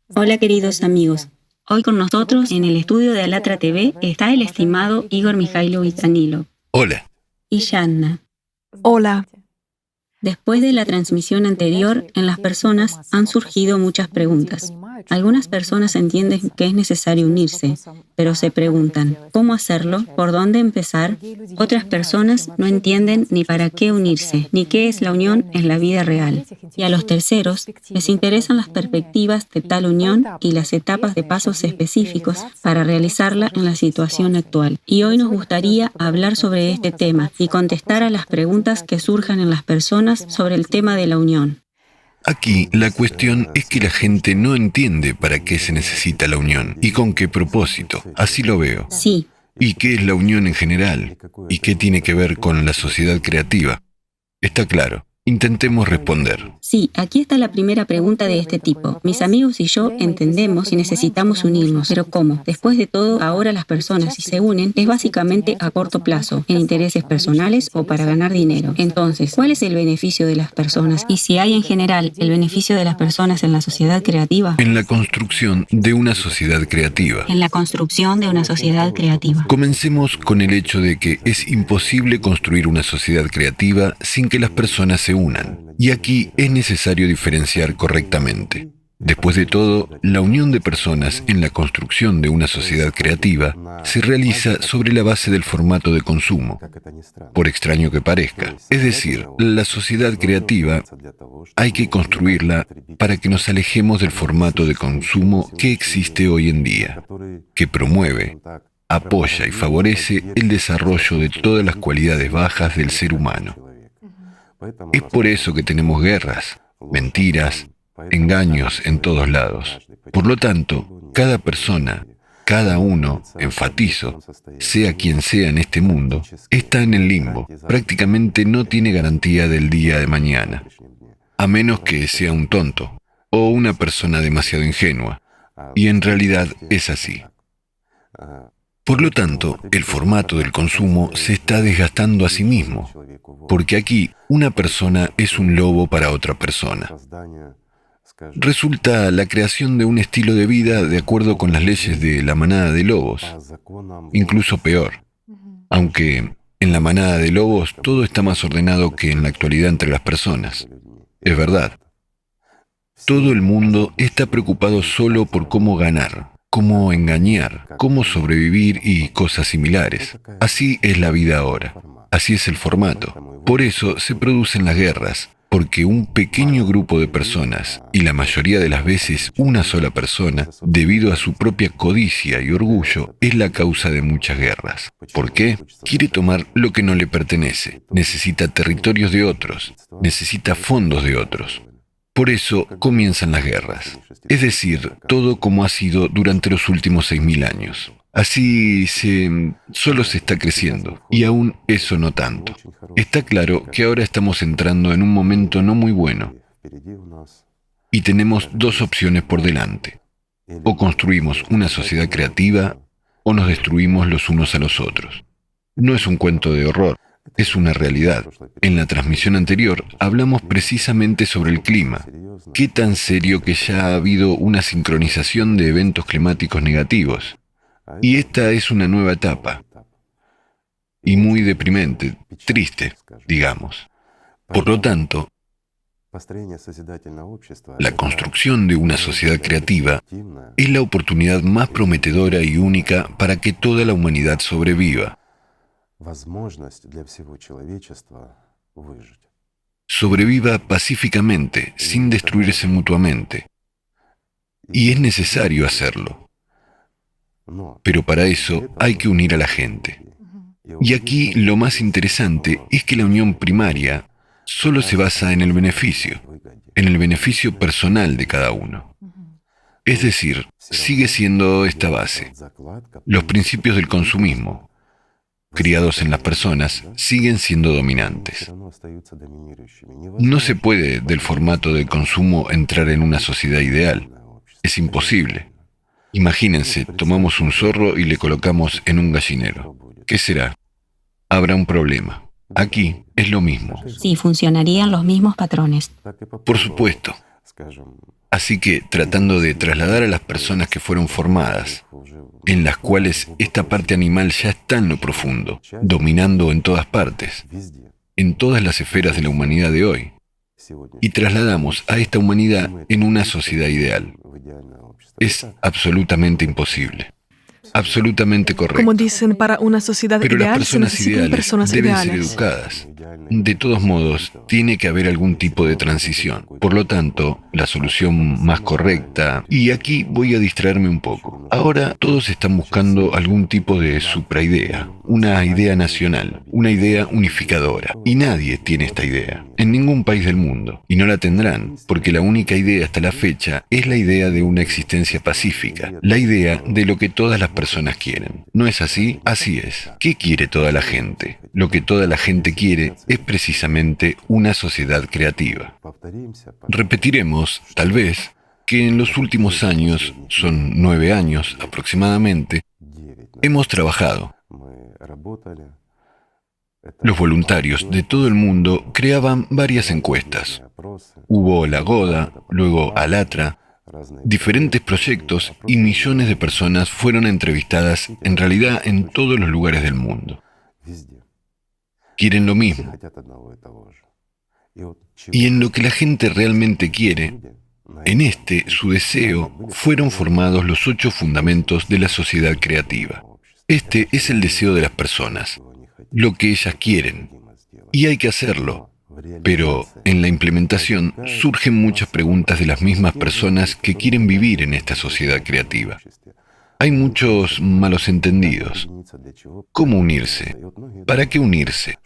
Hola queridos amigos, hoy con nosotros en el estudio de Alatra TV está el estimado Igor Mikhailovich Danilov Hola. y Shanna. Hola. Después de la transmisión anterior, en las personas han surgido muchas preguntas. Algunas personas entienden que es necesario unirse, pero se preguntan, ¿cómo hacerlo? ¿Por dónde empezar? Otras personas no entienden ni para qué unirse, ni qué es la unión en la vida real. Y a los terceros les interesan las perspectivas de tal unión y las etapas de pasos específicos para realizarla en la situación actual. Y hoy nos gustaría hablar sobre este tema y contestar a las preguntas que surjan en las personas sobre el tema de la unión. Aquí la cuestión es que la gente no entiende para qué se necesita la unión y con qué propósito. Así lo veo. Sí, ¿Y qué es la unión en general? ¿Y qué tiene que ver con la sociedad creativa? Está claro. Intentemos responder. sí, aquí está la primera pregunta de este tipo. Mis amigos y yo entendemos y necesitamos unirnos, pero ¿cómo? Después de todo, ahora las personas si se unen es básicamente a corto plazo, en intereses personales o para ganar dinero. Entonces, ¿cuál es el beneficio de las personas? Y si hay en general el beneficio de las personas en la sociedad creativa. En la construcción de una sociedad creativa. En la construcción de una sociedad creativa. Comencemos con el hecho de que es imposible construir una sociedad creativa sin que las personas se unan. Y aquí es necesario diferenciar correctamente. Después de todo, la unión de personas en la construcción de una sociedad creativa se realiza sobre la base del formato de consumo, por extraño que parezca. Es decir, la sociedad creativa hay que construirla para que nos alejemos del formato de consumo que existe hoy en día, que promueve, apoya y favorece el desarrollo de todas las cualidades bajas del ser humano. Es por eso que tenemos guerras, mentiras, engaños en todos lados. Por lo tanto, cada persona, cada uno, enfatizo, sea quien sea en este mundo, está en el limbo. Prácticamente no tiene garantía del día de mañana, a menos que sea un tonto o una persona demasiado ingenua. Y en realidad es así. Por lo tanto, el formato del consumo se está desgastando a sí mismo, porque aquí una persona es un lobo para otra persona. Resulta la creación de un estilo de vida de acuerdo con las leyes de la manada de lobos, incluso peor, aunque en la manada de lobos todo está más ordenado que en la actualidad entre las personas. Es verdad. Todo el mundo está preocupado solo por cómo ganar, cómo engañar, cómo sobrevivir y cosas similares. Así es la vida ahora. Así es el formato. Por eso se producen las guerras, porque un pequeño grupo de personas, y la mayoría de las veces una sola persona, debido a su propia codicia y orgullo, es la causa de muchas guerras. ¿Por qué? Quiere tomar lo que no le pertenece, necesita territorios de otros, necesita fondos de otros. Por eso comienzan las guerras. Es decir, todo como ha sido durante los últimos 6.000 años. Así solo se está creciendo, y aún eso no tanto. Está claro que ahora estamos entrando en un momento no muy bueno, y tenemos dos opciones por delante. O construimos una sociedad creativa, o nos destruimos los unos a los otros. No es un cuento de horror. Es una realidad. En la transmisión anterior hablamos precisamente sobre el clima. Qué tan serio que ya ha habido una sincronización de eventos climáticos negativos. Y esta es una nueva etapa. Y muy deprimente, triste, digamos. Por lo tanto, la construcción de una sociedad creativa es la oportunidad más prometedora y única para que toda la humanidad sobreviva. Sobreviva pacíficamente, sin destruirse mutuamente. Y es necesario hacerlo. Pero para eso hay que unir a la gente. Y aquí lo más interesante es que la unión primaria solo se basa en el beneficio personal de cada uno. Es decir, sigue siendo esta base. Los principios del consumismo, criados en las personas, siguen siendo dominantes. No se puede del formato de consumo entrar en una sociedad ideal. Es imposible. Imagínense, tomamos un zorro y le colocamos en un gallinero. ¿Qué será? Habrá un problema. Aquí es lo mismo. Sí, funcionarían los mismos patrones. Por supuesto. Así que tratando de trasladar a las personas que fueron formadas, en las cuales esta parte animal ya está en lo profundo, dominando en todas partes, en todas las esferas de la humanidad de hoy, y trasladamos a esta humanidad en una sociedad ideal. Es absolutamente imposible. Absolutamente correcto. Como dicen, para una sociedad Pero ideal las personas se necesitan ideales personas deben ser ideales. educadas. De todos modos, tiene que haber algún tipo de transición. Por lo tanto, la solución más correcta... Y aquí voy a distraerme un poco. Ahora todos están buscando algún tipo de supraidea, una idea nacional, una idea unificadora. Y nadie tiene esta idea, en ningún país del mundo. Y no la tendrán, porque la única idea hasta la fecha es la idea de una existencia pacífica, la idea de lo que todas las personas quieren. ¿No es así? Así es. ¿Qué quiere toda la gente? Lo que toda la gente quiere es precisamente una sociedad creativa. Repetiremos, tal vez, que en los últimos años, son 9 años aproximadamente, hemos trabajado. Los voluntarios de todo el mundo creaban varias encuestas. Hubo la Goda, luego Alatra, diferentes proyectos y millones de personas fueron entrevistadas en realidad en todos los lugares del mundo. Quieren lo mismo. Y en lo que la gente realmente quiere, en su deseo, fueron formados los 8 fundamentos de la sociedad creativa. Este es el deseo de las personas, lo que ellas quieren. Y hay que hacerlo. Pero en la implementación surgen muchas preguntas de las mismas personas que quieren vivir en esta sociedad creativa. Hay muchos malos entendidos. ¿Cómo unirse? ¿Para qué unirse?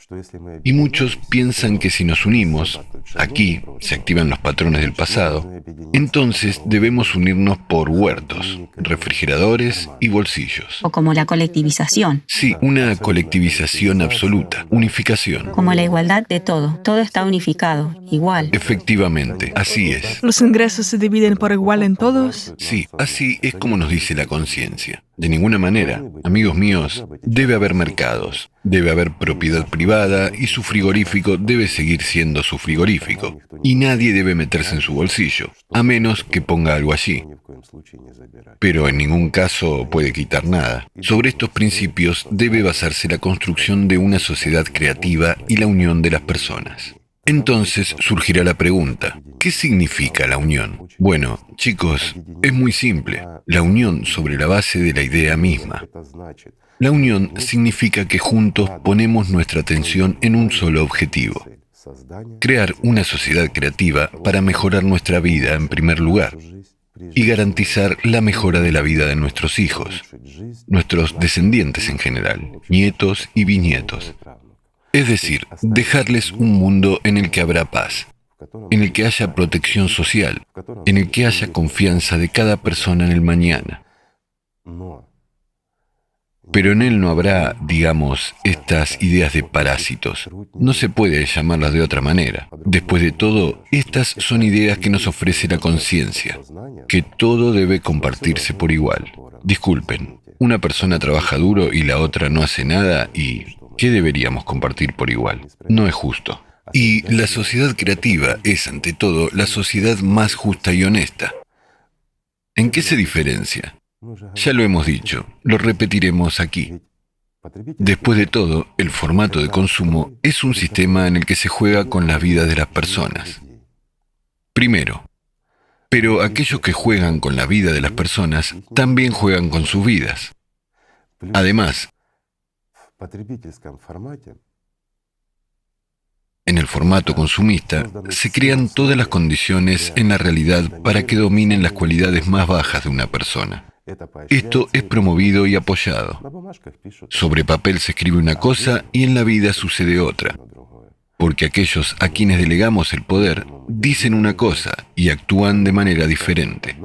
Y muchos piensan que si nos unimos, aquí se activan los patrones del pasado, entonces debemos unirnos por huertos, refrigeradores y bolsillos. O como la colectivización. Sí, una colectivización absoluta, unificación. Como la igualdad de todo. Todo está unificado, igual. Efectivamente, así es. ¿Los ingresos se dividen por igual en todos? Sí, así es como nos dice la conciencia. De ninguna manera, amigos míos, debe haber mercados, debe haber propiedad privada y su frigorífico debe seguir siendo su frigorífico. Y nadie debe meterse en su bolsillo, a menos que ponga algo allí. Pero en ningún caso puede quitar nada. Sobre estos principios debe basarse la construcción de una sociedad creativa y la unión de las personas. Entonces surgirá la pregunta, ¿qué significa la unión? Bueno, chicos, es muy simple. La unión sobre la base de la idea misma. La unión significa que juntos ponemos nuestra atención en un solo objetivo. Crear una sociedad creativa para mejorar nuestra vida en primer lugar y garantizar la mejora de la vida de nuestros hijos, nuestros descendientes en general, nietos y bisnietos. Es decir, dejarles un mundo en el que habrá paz, en el que haya protección social, en el que haya confianza de cada persona en el mañana. Pero en él no habrá, digamos, estas ideas de parásitos. No se puede llamarlas de otra manera. Después de todo, estas son ideas que nos ofrece la conciencia, que todo debe compartirse por igual. Disculpen, una persona trabaja duro y la otra no hace nada y... ¿qué deberíamos compartir por igual? No es justo. Y la sociedad creativa es, ante todo, la sociedad más justa y honesta. ¿En qué se diferencia? Ya lo hemos dicho, lo repetiremos aquí. Después de todo, el formato de consumo es un sistema en el que se juega con la vida de las personas. Primero, pero aquellos que juegan con la vida de las personas también juegan con sus vidas. Además, en el formato consumista, se crean todas las condiciones en la realidad para que dominen las cualidades más bajas de una persona. Esto es promovido y apoyado. Sobre papel se escribe una cosa y en la vida sucede otra. Porque aquellos a quienes delegamos el poder dicen una cosa y actúan de manera diferente.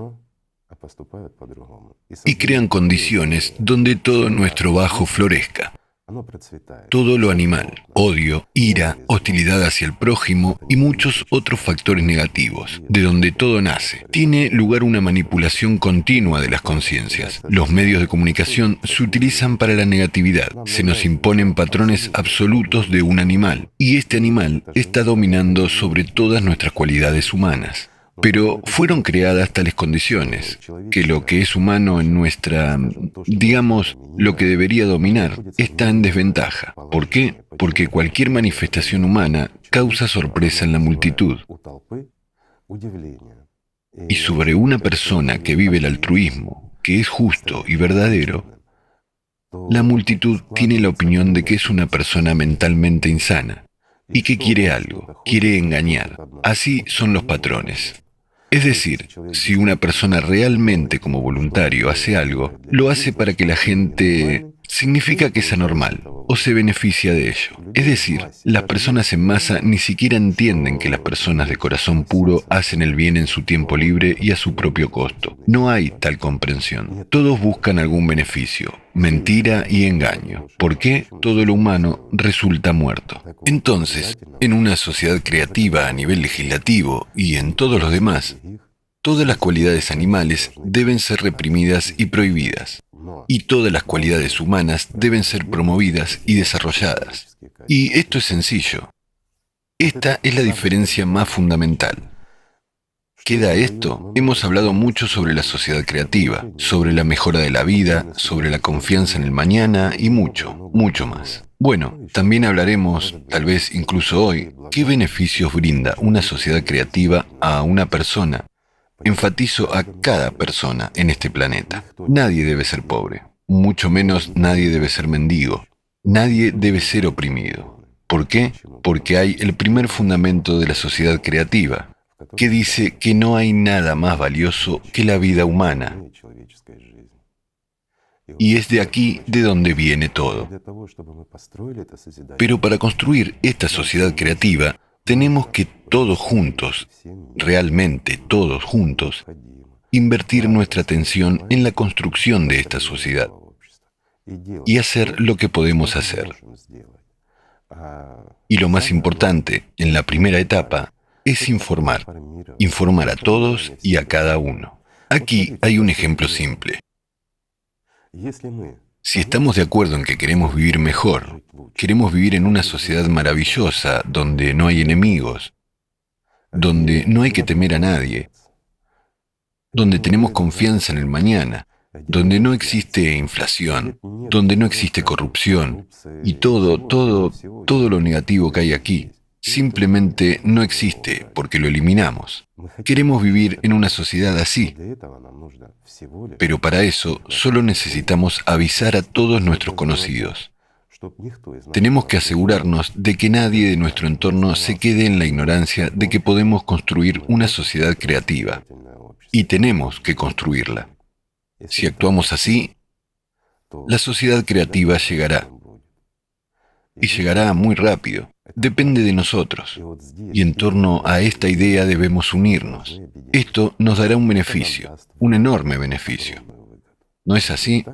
Y crean condiciones donde todo nuestro bajo florezca. Todo lo animal, odio, ira, hostilidad hacia el prójimo y muchos otros factores negativos, de donde todo nace. Tiene lugar una manipulación continua de las conciencias. Los medios de comunicación se utilizan para la negatividad. Se nos imponen patrones absolutos de un animal, y este animal está dominando sobre todas nuestras cualidades humanas. Pero fueron creadas tales condiciones, que lo que es humano en nuestra, digamos, lo que debería dominar, está en desventaja. ¿Por qué? Porque cualquier manifestación humana causa sorpresa en la multitud. Y sobre una persona que vive el altruismo, que es justo y verdadero, la multitud tiene la opinión de que es una persona mentalmente insana y que quiere algo, quiere engañar. Así son los patrones. Es decir, si una persona realmente como voluntario hace algo, lo hace para que la gente significa que es anormal o se beneficia de ello. Es decir, las personas en masa ni siquiera entienden que las personas de corazón puro hacen el bien en su tiempo libre y a su propio costo. No hay tal comprensión. Todos buscan algún beneficio, mentira y engaño. ¿Por qué? Todo lo humano resulta muerto. Entonces, en una sociedad creativa a nivel legislativo y en todos los demás, todas las cualidades animales deben ser reprimidas y prohibidas, y todas las cualidades humanas deben ser promovidas y desarrolladas. Y esto es sencillo. Esta es la diferencia más fundamental. ¿Queda esto? Hemos hablado mucho sobre la sociedad creativa, sobre la mejora de la vida, sobre la confianza en el mañana y mucho, mucho más. Bueno, también hablaremos, tal vez incluso hoy, qué beneficios brinda una sociedad creativa a una persona. Enfatizo a cada persona en este planeta. Nadie debe ser pobre, mucho menos nadie debe ser mendigo. Nadie debe ser oprimido. ¿Por qué? Porque hay el primer fundamento de la sociedad creativa, que dice que no hay nada más valioso que la vida humana. Y es de aquí de donde viene todo. Pero para construir esta sociedad creativa, tenemos que todos juntos, realmente todos juntos, invertir nuestra atención en la construcción de esta sociedad y hacer lo que podemos hacer. Y lo más importante, en la primera etapa, es informar a todos y a cada uno. Aquí hay un ejemplo simple. Si estamos de acuerdo en que queremos vivir mejor, queremos vivir en una sociedad maravillosa, donde no hay enemigos, donde no hay que temer a nadie, donde tenemos confianza en el mañana, donde no existe inflación, donde no existe corrupción, y todo lo negativo que hay aquí, simplemente no existe porque lo eliminamos. Queremos vivir en una sociedad así, pero para eso solo necesitamos avisar a todos nuestros conocidos. Tenemos que asegurarnos de que nadie de nuestro entorno se quede en la ignorancia de que podemos construir una sociedad creativa. Y tenemos que construirla. Si actuamos así, la sociedad creativa llegará. Y llegará muy rápido. Depende de nosotros. Y en torno a esta idea debemos unirnos. Esto nos dará un beneficio, un enorme beneficio. ¿No es así?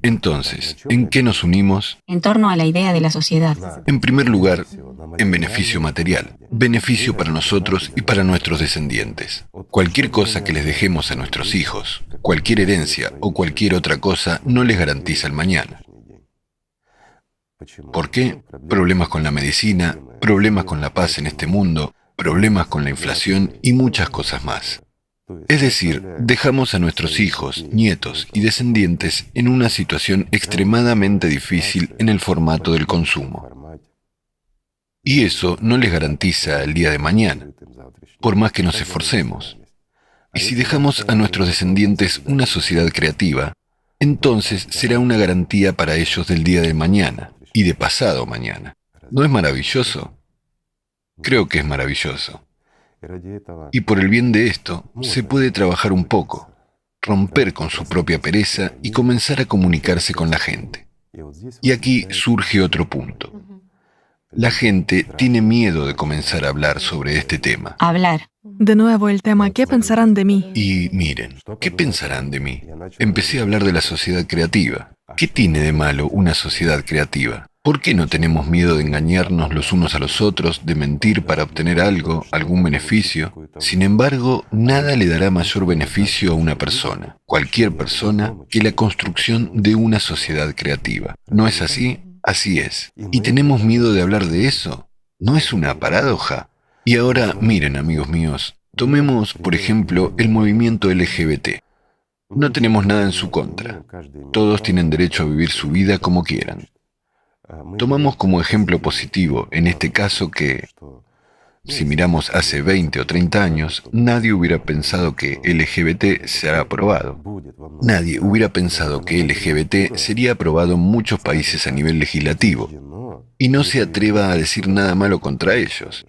Entonces, ¿en qué nos unimos? En torno a la idea de la sociedad. En primer lugar, en beneficio material, beneficio para nosotros y para nuestros descendientes. Cualquier cosa que les dejemos a nuestros hijos, cualquier herencia o cualquier otra cosa no les garantiza el mañana. ¿Por qué? Problemas con la medicina, problemas con la paz en este mundo, problemas con la inflación y muchas cosas más. Es decir, dejamos a nuestros hijos, nietos y descendientes en una situación extremadamente difícil en el formato del consumo. Y eso no les garantiza el día de mañana, por más que nos esforcemos. Y si dejamos a nuestros descendientes una sociedad creativa, entonces será una garantía para ellos del día de mañana y de pasado mañana. ¿No es maravilloso? Creo que es maravilloso. Y por el bien de esto, se puede trabajar un poco, romper con su propia pereza y comenzar a comunicarse con la gente. Y aquí surge otro punto. La gente tiene miedo de comenzar a hablar sobre este tema. Hablar. De nuevo el tema, ¿qué pensarán de mí? Y miren, ¿qué pensarán de mí? Empecé a hablar de la sociedad creativa. ¿Qué tiene de malo una sociedad creativa? ¿Por qué no tenemos miedo de engañarnos los unos a los otros, de mentir para obtener algo, algún beneficio? Sin embargo, nada le dará mayor beneficio a una persona, cualquier persona, que la construcción de una sociedad creativa. ¿No es así? Así es. ¿Y tenemos miedo de hablar de eso? ¿No es una paradoja? Y ahora, miren, amigos míos, Tomemos, por ejemplo, el movimiento LGBT. No tenemos nada en su contra. Todos tienen derecho a vivir su vida como quieran. Tomamos como ejemplo positivo, en este caso, que si miramos hace 20 o 30 años, nadie hubiera pensado que LGBT será aprobado. Nadie hubiera pensado que LGBT sería aprobado en muchos países a nivel legislativo. Y no se atreva a decir nada malo contra ellos.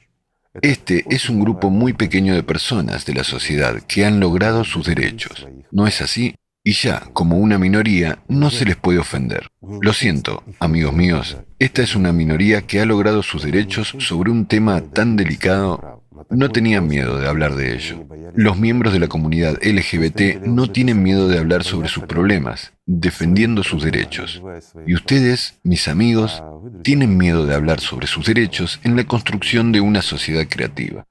Este es un grupo muy pequeño de personas de la sociedad que han logrado sus derechos. ¿No es así? Y ya, como una minoría, no se les puede ofender. Lo siento, amigos míos, esta es una minoría que ha logrado sus derechos sobre un tema tan delicado. No tenían miedo de hablar de ello. Los miembros de la comunidad LGBT no tienen miedo de hablar sobre sus problemas, defendiendo sus derechos. Y ustedes, mis amigos, tienen miedo de hablar sobre sus derechos en la construcción de una sociedad creativa.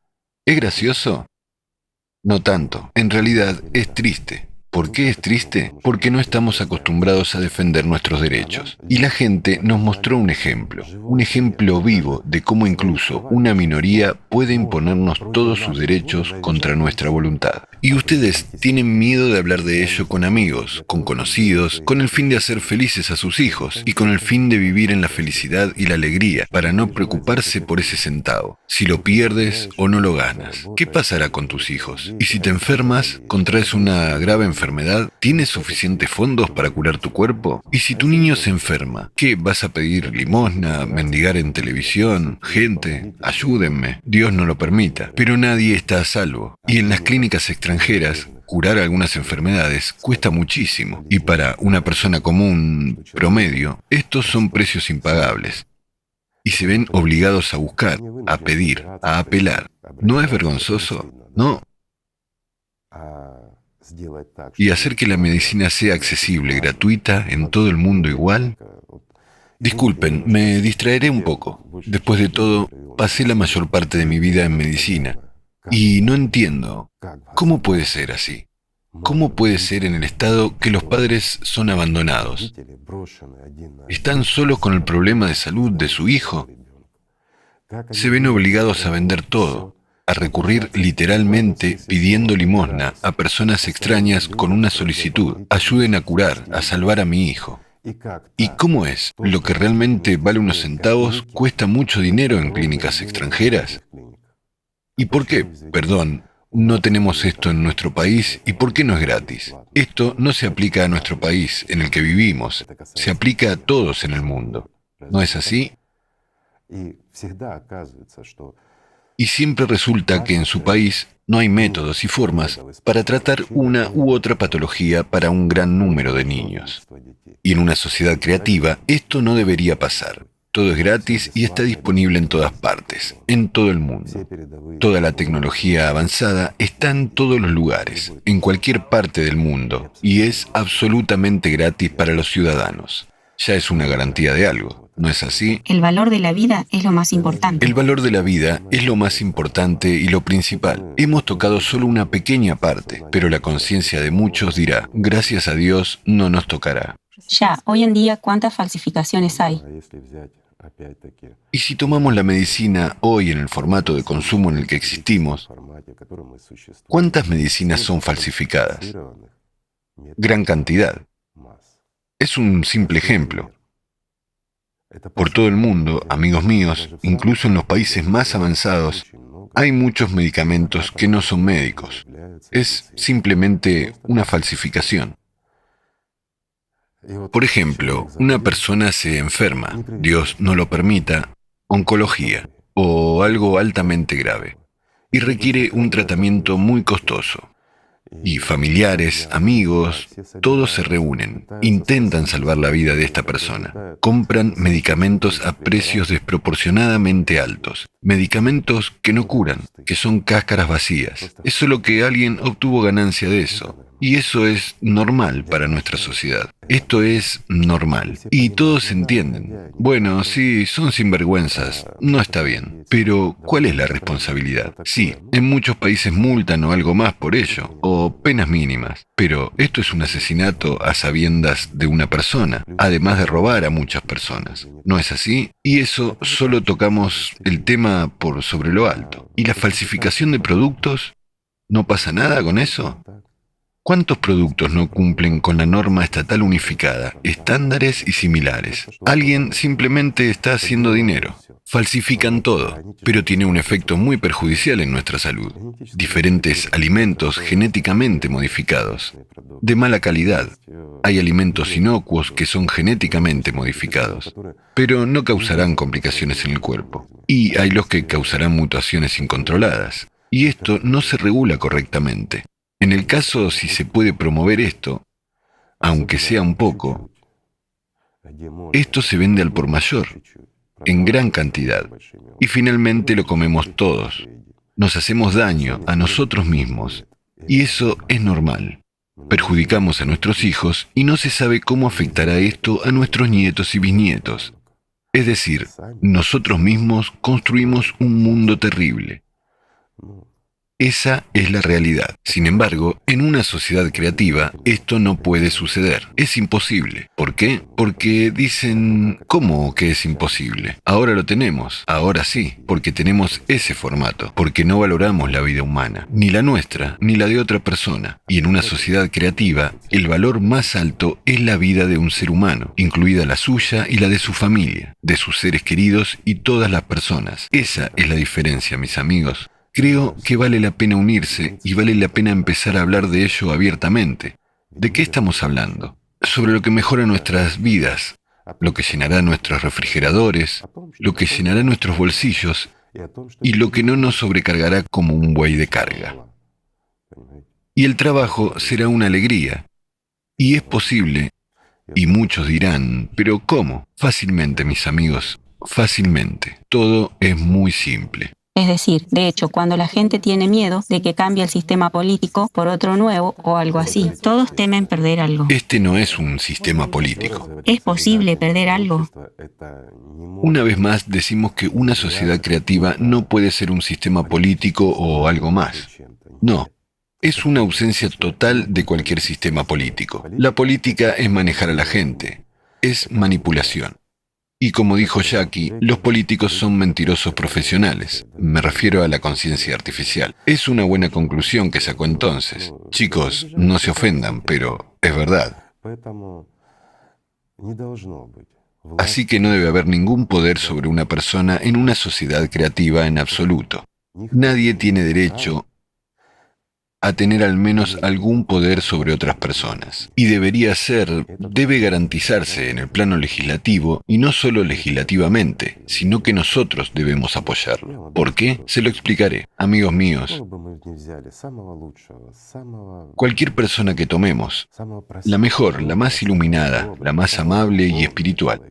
¿Es gracioso? No tanto. En realidad, es triste. ¿Por qué es triste? Porque no estamos acostumbrados a defender nuestros derechos. Y la gente nos mostró un ejemplo vivo de cómo incluso una minoría puede imponernos todos sus derechos contra nuestra voluntad. Y ustedes tienen miedo de hablar de ello con amigos, con conocidos, con el fin de hacer felices a sus hijos y con el fin de vivir en la felicidad y la alegría, para no preocuparse por ese centavo, si lo pierdes o no lo ganas. ¿Qué pasará con tus hijos? Y si te enfermas, contraes una grave enfermedad, ¿tienes suficientes fondos para curar tu cuerpo? Y si tu niño se enferma, ¿qué? ¿Vas a pedir limosna, mendigar en televisión? Gente, ayúdenme. Dios no lo permita. Pero nadie está a salvo. Y en las clínicas extranjeras, curar algunas enfermedades cuesta muchísimo. Y para una persona común, promedio, estos son precios impagables. Y se ven obligados a buscar, a pedir, a apelar. ¿No es vergonzoso? No. Y hacer que la medicina sea accesible, gratuita, en todo el mundo igual. Disculpen, me distraeré un poco. Después de todo, pasé la mayor parte de mi vida en medicina. Y no entiendo, ¿cómo puede ser así? ¿Cómo puede ser en el estado que los padres son abandonados? ¿Están solos con el problema de salud de su hijo? Se ven obligados a vender todo, a recurrir literalmente pidiendo limosna a personas extrañas con una solicitud: ayuden a curar, a salvar a mi hijo. ¿Y cómo es? ¿Lo que realmente vale unos centavos cuesta mucho dinero en clínicas extranjeras? ¿Y por qué, perdón, no tenemos esto en nuestro país y por qué no es gratis? Esto no se aplica a nuestro país en el que vivimos, se aplica a todos en el mundo. ¿No es así? Y siempre resulta que en su país no hay métodos y formas para tratar una u otra patología para un gran número de niños. Y en una sociedad creativa esto no debería pasar. Todo es gratis y está disponible en todas partes, en todo el mundo. Toda la tecnología avanzada está en todos los lugares, en cualquier parte del mundo, y es absolutamente gratis para los ciudadanos. Ya es una garantía de algo, ¿no es así? El valor de la vida es lo más importante. El valor de la vida es lo más importante y lo principal. Hemos tocado solo una pequeña parte, pero la conciencia de muchos dirá: gracias a Dios no nos tocará. Ya, hoy en día, ¿cuántas falsificaciones hay? Y si tomamos la medicina hoy en el formato de consumo en el que existimos, ¿cuántas medicinas son falsificadas? Gran cantidad. Es un simple ejemplo. Por todo el mundo, amigos míos, incluso en los países más avanzados, hay muchos medicamentos que no son médicos. Es simplemente una falsificación. Por ejemplo, una persona se enferma, Dios no lo permita, oncología o algo altamente grave, y requiere un tratamiento muy costoso. Y familiares, amigos, todos se reúnen, intentan salvar la vida de esta persona. Compran medicamentos a precios desproporcionadamente altos. Medicamentos que no curan, que son cáscaras vacías. Es solo que alguien obtuvo ganancia de eso. Y eso es normal para nuestra sociedad. Esto es normal. Y todos entienden. Bueno, sí, son sinvergüenzas. No está bien. Pero, ¿cuál es la responsabilidad? Sí, en muchos países multan o algo más por ello, o penas mínimas. Pero esto es un asesinato a sabiendas de una persona, además de robar a muchas personas. ¿No es así? Y eso solo tocamos el tema por sobre lo alto. ¿Y la falsificación de productos? ¿No pasa nada con eso? ¿Cuántos productos no cumplen con la norma estatal unificada, estándares y similares? Alguien simplemente está haciendo dinero. Falsifican todo, pero tiene un efecto muy perjudicial en nuestra salud. Diferentes alimentos genéticamente modificados, de mala calidad. Hay alimentos inocuos que son genéticamente modificados, pero no causarán complicaciones en el cuerpo. Y hay los que causarán mutaciones incontroladas. Y esto no se regula correctamente. En el caso si se puede promover esto, aunque sea un poco, esto se vende al por mayor, en gran cantidad, y finalmente lo comemos todos. Nos hacemos daño a nosotros mismos, y eso es normal. Perjudicamos a nuestros hijos y no se sabe cómo afectará esto a nuestros nietos y bisnietos. Es decir, nosotros mismos construimos un mundo terrible. Esa es la realidad. Sin embargo, en una sociedad creativa, esto no puede suceder. Es imposible. ¿Por qué? Porque dicen, ¿cómo que es imposible? Ahora lo tenemos. Ahora sí, porque tenemos ese formato. Porque no valoramos la vida humana, ni la nuestra, ni la de otra persona. Y en una sociedad creativa, el valor más alto es la vida de un ser humano, incluida la suya y la de su familia, de sus seres queridos y todas las personas. Esa es la diferencia, mis amigos. Creo que vale la pena unirse y vale la pena empezar a hablar de ello abiertamente. ¿De qué estamos hablando? Sobre lo que mejora nuestras vidas, lo que llenará nuestros refrigeradores, lo que llenará nuestros bolsillos y lo que no nos sobrecargará como un buey de carga. Y el trabajo será una alegría. Y es posible, y muchos dirán, ¿pero cómo? Fácilmente, mis amigos, fácilmente. Todo es muy simple. Es decir, de hecho, cuando la gente tiene miedo de que cambie el sistema político por otro nuevo o algo así, todos temen perder algo. Este no es un sistema político. ¿Es posible perder algo? Una vez más decimos que una sociedad creativa no puede ser un sistema político o algo más. No. Es una ausencia total de cualquier sistema político. La política es manejar a la gente. Es manipulación. Y como dijo Jackie, los políticos son mentirosos profesionales. Me refiero a la conciencia artificial. Es una buena conclusión que sacó entonces. Chicos, no se ofendan, pero es verdad. Así que no debe haber ningún poder sobre una persona en una sociedad creativa en absoluto. Nadie tiene derecho a tener al menos algún poder sobre otras personas. Y debe garantizarse en el plano legislativo, y no solo legislativamente, sino que nosotros debemos apoyarlo. ¿Por qué? Se lo explicaré. Amigos míos, cualquier persona que tomemos, la mejor, la más iluminada, la más amable y espiritual,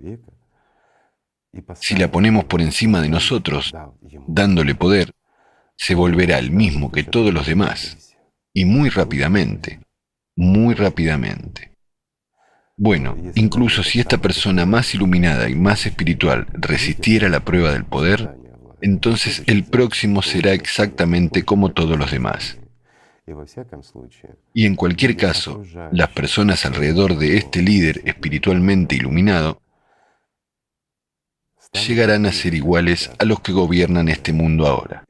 si la ponemos por encima de nosotros, dándole poder, se volverá el mismo que todos los demás. Y muy rápidamente, muy rápidamente. Bueno, incluso si esta persona más iluminada y más espiritual resistiera la prueba del poder, entonces el próximo será exactamente como todos los demás. Y en cualquier caso, las personas alrededor de este líder espiritualmente iluminado llegarán a ser iguales a los que gobiernan este mundo ahora.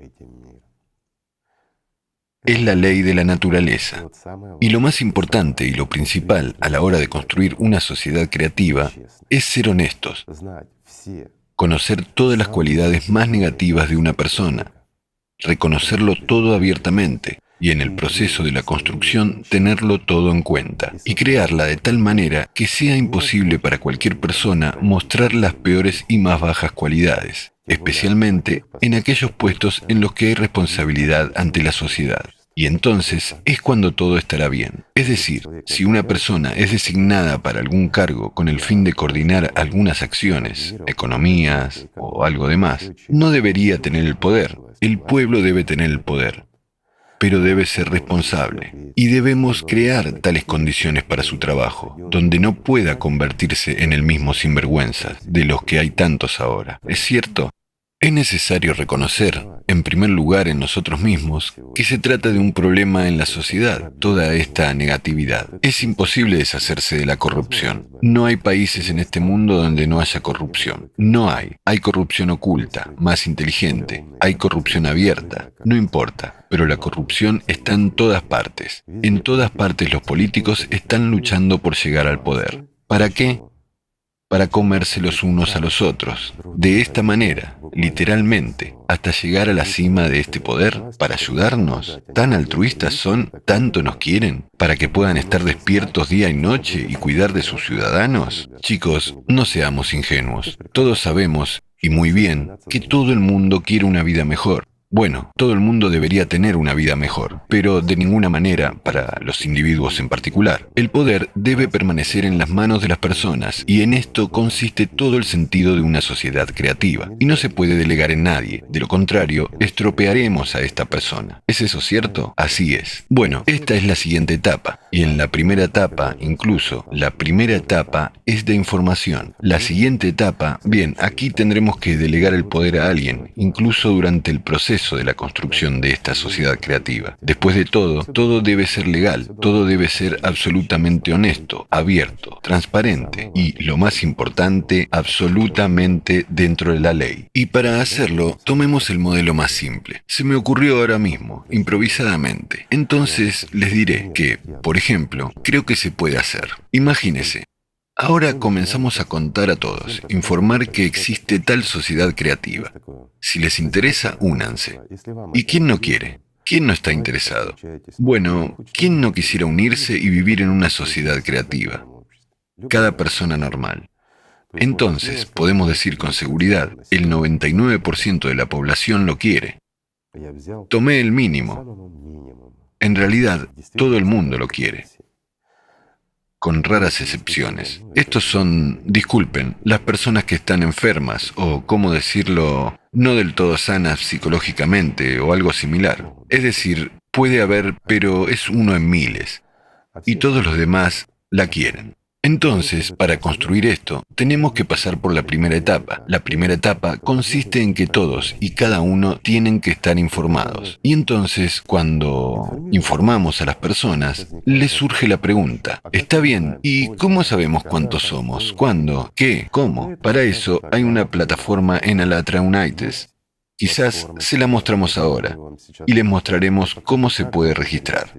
Es la ley de la naturaleza. Y lo más importante y lo principal a la hora de construir una sociedad creativa es ser honestos, conocer todas las cualidades más negativas de una persona, reconocerlo todo abiertamente y en el proceso de la construcción tenerlo todo en cuenta y crearla de tal manera que sea imposible para cualquier persona mostrar las peores y más bajas cualidades, especialmente en aquellos puestos en los que hay responsabilidad ante la sociedad. Y entonces es cuando todo estará bien. Es decir, si una persona es designada para algún cargo con el fin de coordinar algunas acciones, economías o algo demás, no debería tener el poder. El pueblo debe tener el poder, pero debe ser responsable. Y debemos crear tales condiciones para su trabajo, donde no pueda convertirse en el mismo sinvergüenza de los que hay tantos ahora. ¿Es cierto? Es necesario reconocer, en primer lugar en nosotros mismos, que se trata de un problema en la sociedad, toda esta negatividad. Es imposible deshacerse de la corrupción. No hay países en este mundo donde no haya corrupción. No hay. Hay corrupción oculta, más inteligente. Hay corrupción abierta. No importa. Pero la corrupción está en todas partes. En todas partes los políticos están luchando por llegar al poder. ¿Para qué? Para comerse los unos a los otros. De esta manera, literalmente, hasta llegar a la cima de este poder, para ayudarnos. Tan altruistas son, tanto nos quieren, para que puedan estar despiertos día y noche y cuidar de sus ciudadanos. Chicos, no seamos ingenuos. Todos sabemos, y muy bien, que todo el mundo quiere una vida mejor. Bueno, todo el mundo debería tener una vida mejor, pero de ninguna manera para los individuos en particular. El poder debe permanecer en las manos de las personas, y en esto consiste todo el sentido de una sociedad creativa. Y no se puede delegar en nadie, de lo contrario, estropearemos a esta persona. ¿Es eso cierto? Así es. Bueno, esta es la siguiente etapa, y en la primera etapa, incluso, la primera etapa es de información. La siguiente etapa, bien, aquí tendremos que delegar el poder a alguien, incluso durante el proceso de la construcción de esta sociedad creativa. Después de todo, todo debe ser legal, todo debe ser absolutamente honesto, abierto, transparente y, lo más importante, absolutamente dentro de la ley. Y para hacerlo, tomemos el modelo más simple. Se me ocurrió ahora mismo, improvisadamente. Entonces les diré que, por ejemplo, creo que se puede hacer. Imagínese. Ahora comenzamos a contar a todos, informar que existe tal sociedad creativa. Si les interesa, únanse. ¿Y quién no quiere? ¿Quién no está interesado? Bueno, ¿quién no quisiera unirse y vivir en una sociedad creativa? Cada persona normal. Entonces, podemos decir con seguridad, el 99% de la población lo quiere. Tomé el mínimo. En realidad, todo el mundo lo quiere. Con raras excepciones. Estos son, disculpen, las personas que están enfermas o, ¿cómo decirlo?, no del todo sanas psicológicamente o algo similar. Es decir, puede haber, pero es uno en miles. Y todos los demás la quieren. Entonces, para construir esto, tenemos que pasar por la primera etapa. La primera etapa consiste en que todos y cada uno tienen que estar informados. Y entonces, cuando informamos a las personas, les surge la pregunta, ¿está bien? ¿Y cómo sabemos cuántos somos? ¿Cuándo? ¿Qué? ¿Cómo? Para eso hay una plataforma en Alatra Unites. Quizás se la mostramos ahora y les mostraremos cómo se puede registrar.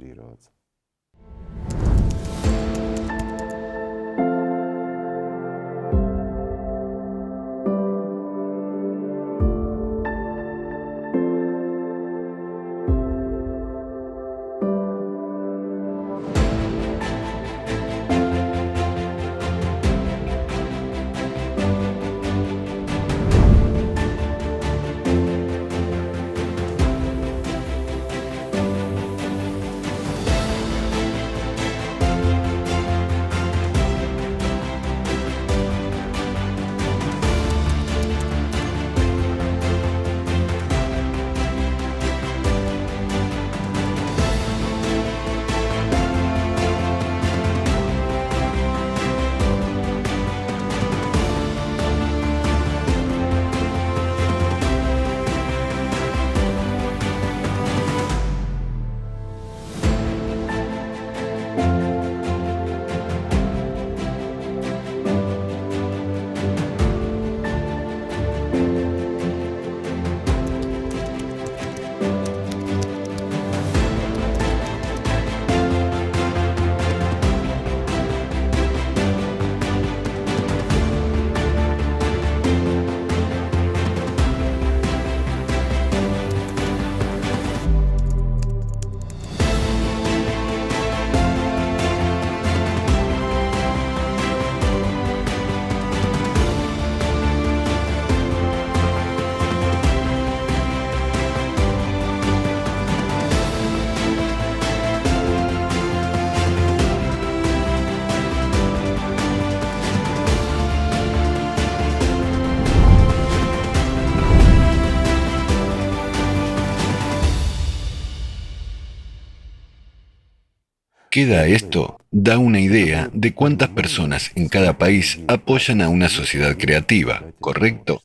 Queda esto, da una idea de cuántas personas en cada país apoyan a una sociedad creativa, ¿correcto?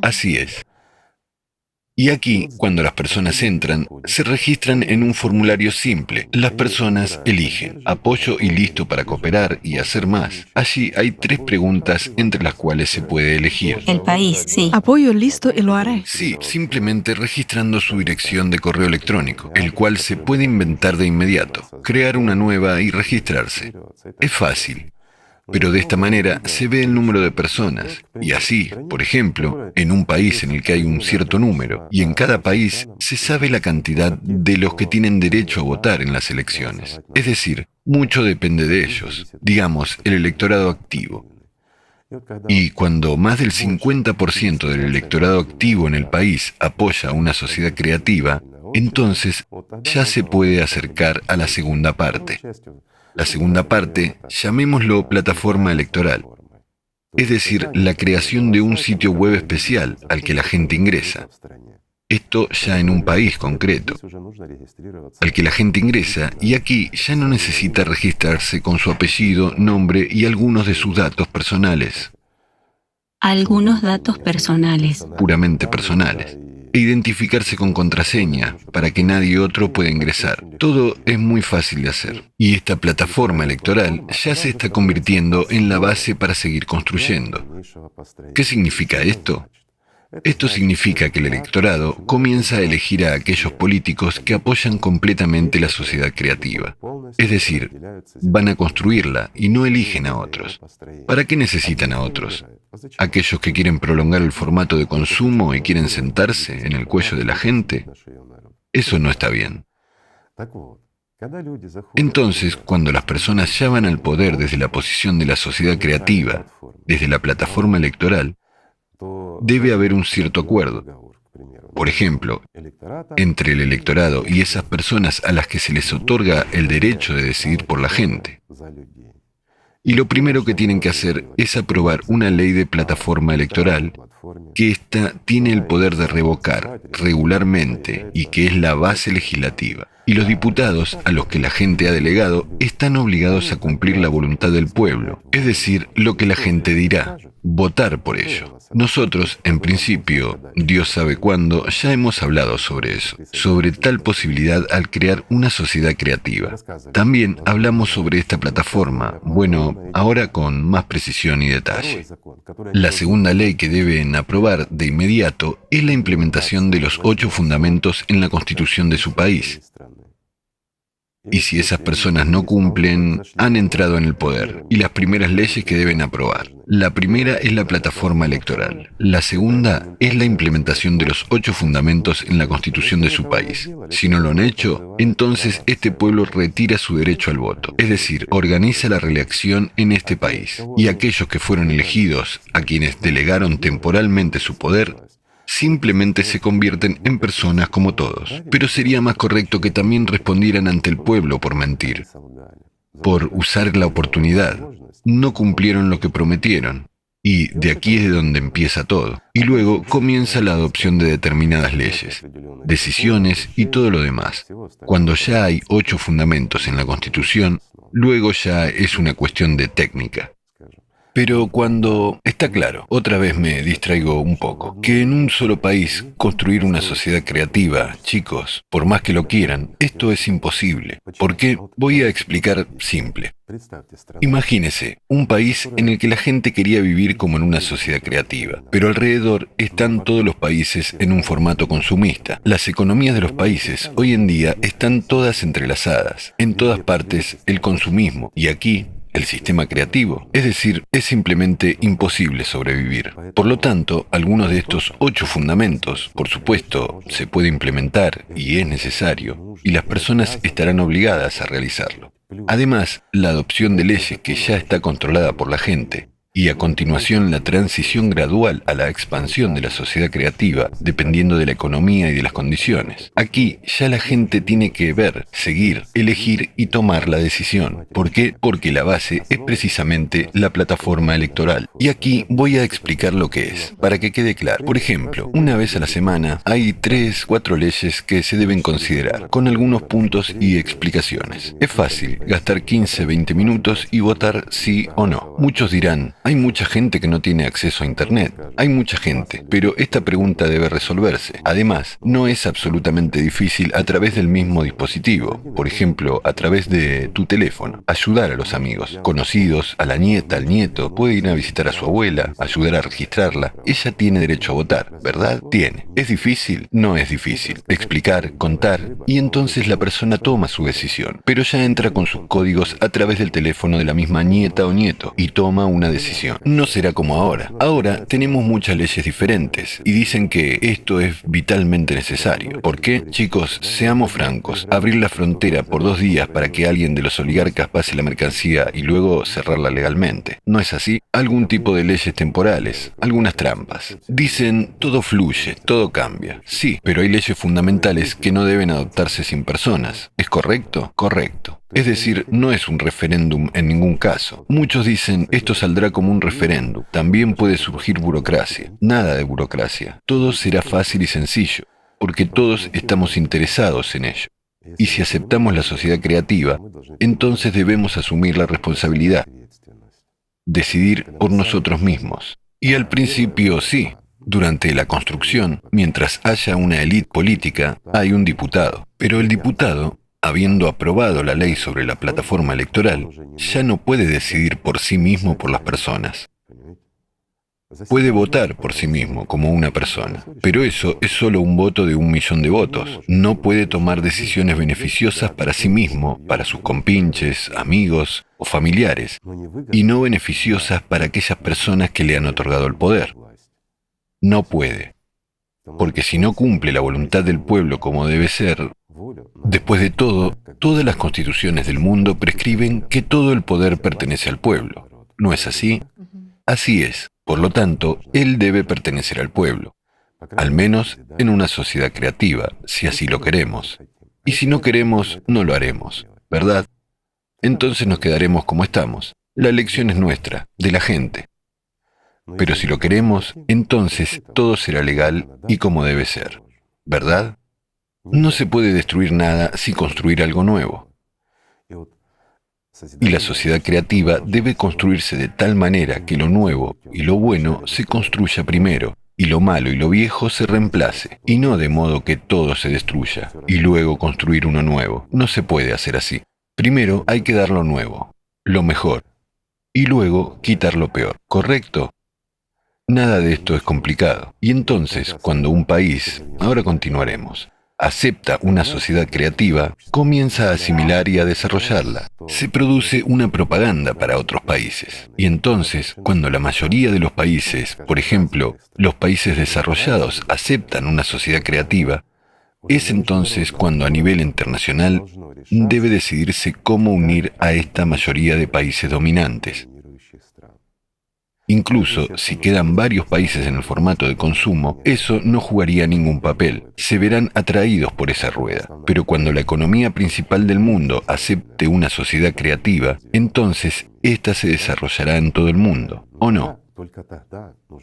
Así es. Y aquí, cuando las personas entran, se registran en un formulario simple. Las personas eligen apoyo y listo para cooperar y hacer más. Allí hay 3 preguntas entre las cuales se puede elegir. El país, sí. Apoyo listo y lo haré. Sí, simplemente registrando su dirección de correo electrónico, el cual se puede inventar de inmediato, crear una nueva y registrarse. Es fácil. Pero de esta manera se ve el número de personas. Y así, por ejemplo, en un país en el que hay un cierto número, y en cada país se sabe la cantidad de los que tienen derecho a votar en las elecciones. Es decir, mucho depende de ellos, digamos, el electorado activo. Y cuando más del 50% del electorado activo en el país apoya a una sociedad creativa, entonces ya se puede acercar a la segunda parte. La segunda parte, llamémoslo plataforma electoral, es decir, la creación de un sitio web especial al que la gente ingresa. Esto ya en un país concreto, al que la gente ingresa, y aquí ya no necesita registrarse con su apellido, nombre y algunos de sus datos personales. Algunos datos personales. Puramente personales. E identificarse con contraseña para que nadie otro pueda ingresar. Todo es muy fácil de hacer. Y esta plataforma electoral ya se está convirtiendo en la base para seguir construyendo. ¿Qué significa esto? Esto significa que el electorado comienza a elegir a aquellos políticos que apoyan completamente la sociedad creativa. Es decir, van a construirla y no eligen a otros. ¿Para qué necesitan a otros? ¿Aquellos que quieren prolongar el formato de consumo y quieren sentarse en el cuello de la gente? Eso no está bien. Entonces, cuando las personas ya van al poder desde la posición de la sociedad creativa, desde la plataforma electoral, debe haber un cierto acuerdo. Por ejemplo, entre el electorado y esas personas a las que se les otorga el derecho de decidir por la gente. Y lo primero que tienen que hacer es aprobar una ley de plataforma electoral que ésta tiene el poder de revocar regularmente y que es la base legislativa. Y los diputados, a los que la gente ha delegado, están obligados a cumplir la voluntad del pueblo, es decir, lo que la gente dirá, votar por ello. Nosotros, en principio, Dios sabe cuándo, ya hemos hablado sobre eso, sobre tal posibilidad al crear una sociedad creativa. También hablamos sobre esta plataforma, bueno, ahora con más precisión y detalle. La segunda ley que deben aprobar de inmediato es la implementación de los 8 fundamentos en la Constitución de su país. Y si esas personas no cumplen, han entrado en el poder. Y las primeras leyes que deben aprobar. La primera es la plataforma electoral. La segunda es la implementación de los 8 fundamentos en la Constitución de su país. Si no lo han hecho, entonces este pueblo retira su derecho al voto. Es decir, organiza la reelección en este país. Y aquellos que fueron elegidos, a quienes delegaron temporalmente su poder, simplemente se convierten en personas como todos. Pero sería más correcto que también respondieran ante el pueblo por mentir, por usar la oportunidad. No cumplieron lo que prometieron. Y de aquí es de donde empieza todo. Y luego comienza la adopción de determinadas leyes, decisiones y todo lo demás. Cuando ya hay 8 fundamentos en la Constitución, luego ya es una cuestión de técnica. Pero cuando, está claro, otra vez me distraigo un poco, que en un solo país construir una sociedad creativa, chicos, por más que lo quieran, esto es imposible. ¿Por qué? Voy a explicar simple. Imagínese, un país en el que la gente quería vivir como en una sociedad creativa, pero alrededor están todos los países en un formato consumista. Las economías de los países hoy en día están todas entrelazadas, en todas partes el consumismo, y aquí el sistema creativo. Es decir, es simplemente imposible sobrevivir. Por lo tanto, algunos de estos 8 fundamentos, por supuesto, se puede implementar y es necesario, y las personas estarán obligadas a realizarlo. Además, la adopción de leyes que ya está controlada por la gente, y a continuación la transición gradual a la expansión de la sociedad creativa, dependiendo de la economía y de las condiciones. Aquí ya la gente tiene que ver, seguir, elegir y tomar la decisión. ¿Por qué? Porque la base es precisamente la plataforma electoral. Y aquí voy a explicar lo que es, para que quede claro. Por ejemplo, una vez a la semana hay 3, 4 leyes que se deben considerar, con algunos puntos y explicaciones. Es fácil gastar 15, 20 minutos y votar sí o no. Muchos dirán, Hay mucha gente que no tiene acceso a Internet. Hay mucha gente, pero esta pregunta debe resolverse. Además, no es absolutamente difícil a través del mismo dispositivo. Por ejemplo, a través de tu teléfono. Ayudar a los amigos, conocidos, a la nieta, al nieto. Puede ir a visitar a su abuela, ayudar a registrarla. Ella tiene derecho a votar, ¿verdad? Tiene. ¿Es difícil? No es difícil. Explicar, contar, y entonces la persona toma su decisión. Pero ya entra con sus códigos a través del teléfono de la misma nieta o nieto y toma una decisión. No será como ahora. Ahora tenemos muchas leyes diferentes y dicen que esto es vitalmente necesario. ¿Por qué? Chicos, seamos francos. Abrir la frontera por 2 días para que alguien de los oligarcas pase la mercancía y luego cerrarla legalmente. ¿No es así? Algún tipo de leyes temporales, algunas trampas. Dicen, todo fluye, todo cambia. Sí, pero hay leyes fundamentales que no deben adoptarse sin personas. ¿Es correcto? Correcto. Es decir, no es un referéndum en ningún caso. Muchos dicen, esto saldrá como un referéndum. También puede surgir burocracia. Nada de burocracia. Todo será fácil y sencillo, porque todos estamos interesados en ello. Y si aceptamos la sociedad creativa, entonces debemos asumir la responsabilidad, decidir por nosotros mismos. Y al principio sí, durante la construcción, mientras haya una élite política, hay un diputado. Pero el diputado, habiendo aprobado la ley sobre la plataforma electoral, ya no puede decidir por sí mismo por las personas. Puede votar por sí mismo como una persona, pero eso es solo un voto de 1 millón de votos. No puede tomar decisiones beneficiosas para sí mismo, para sus compinches, amigos o familiares, y no beneficiosas para aquellas personas que le han otorgado el poder. No puede, porque si no cumple la voluntad del pueblo como debe ser, después de todo, todas las constituciones del mundo prescriben que todo el poder pertenece al pueblo. ¿No es así? Así es. Por lo tanto, él debe pertenecer al pueblo, al menos en una sociedad creativa, si así lo queremos. Y si no queremos, no lo haremos, ¿verdad? Entonces nos quedaremos como estamos. La elección es nuestra, de la gente. Pero si lo queremos, entonces todo será legal y como debe ser, ¿verdad? No se puede destruir nada sin construir algo nuevo. Y la sociedad creativa debe construirse de tal manera que lo nuevo y lo bueno se construya primero, y lo malo y lo viejo se reemplace, y no de modo que todo se destruya, y luego construir uno nuevo. No se puede hacer así. Primero hay que dar lo nuevo, lo mejor, y luego quitar lo peor, ¿correcto? Nada de esto es complicado. Y entonces, cuando un país, ahora continuaremos, acepta una sociedad creativa, comienza a asimilar y a desarrollarla. Se produce una propaganda para otros países. Y entonces, cuando la mayoría de los países, por ejemplo, los países desarrollados, aceptan una sociedad creativa, es entonces cuando a nivel internacional debe decidirse cómo unir a esta mayoría de países dominantes. Incluso si quedan varios países en el formato de consumo, eso no jugaría ningún papel. Se verán atraídos por esa rueda. Pero cuando la economía principal del mundo acepte una sociedad creativa, entonces ésta se desarrollará en todo el mundo, ¿o no?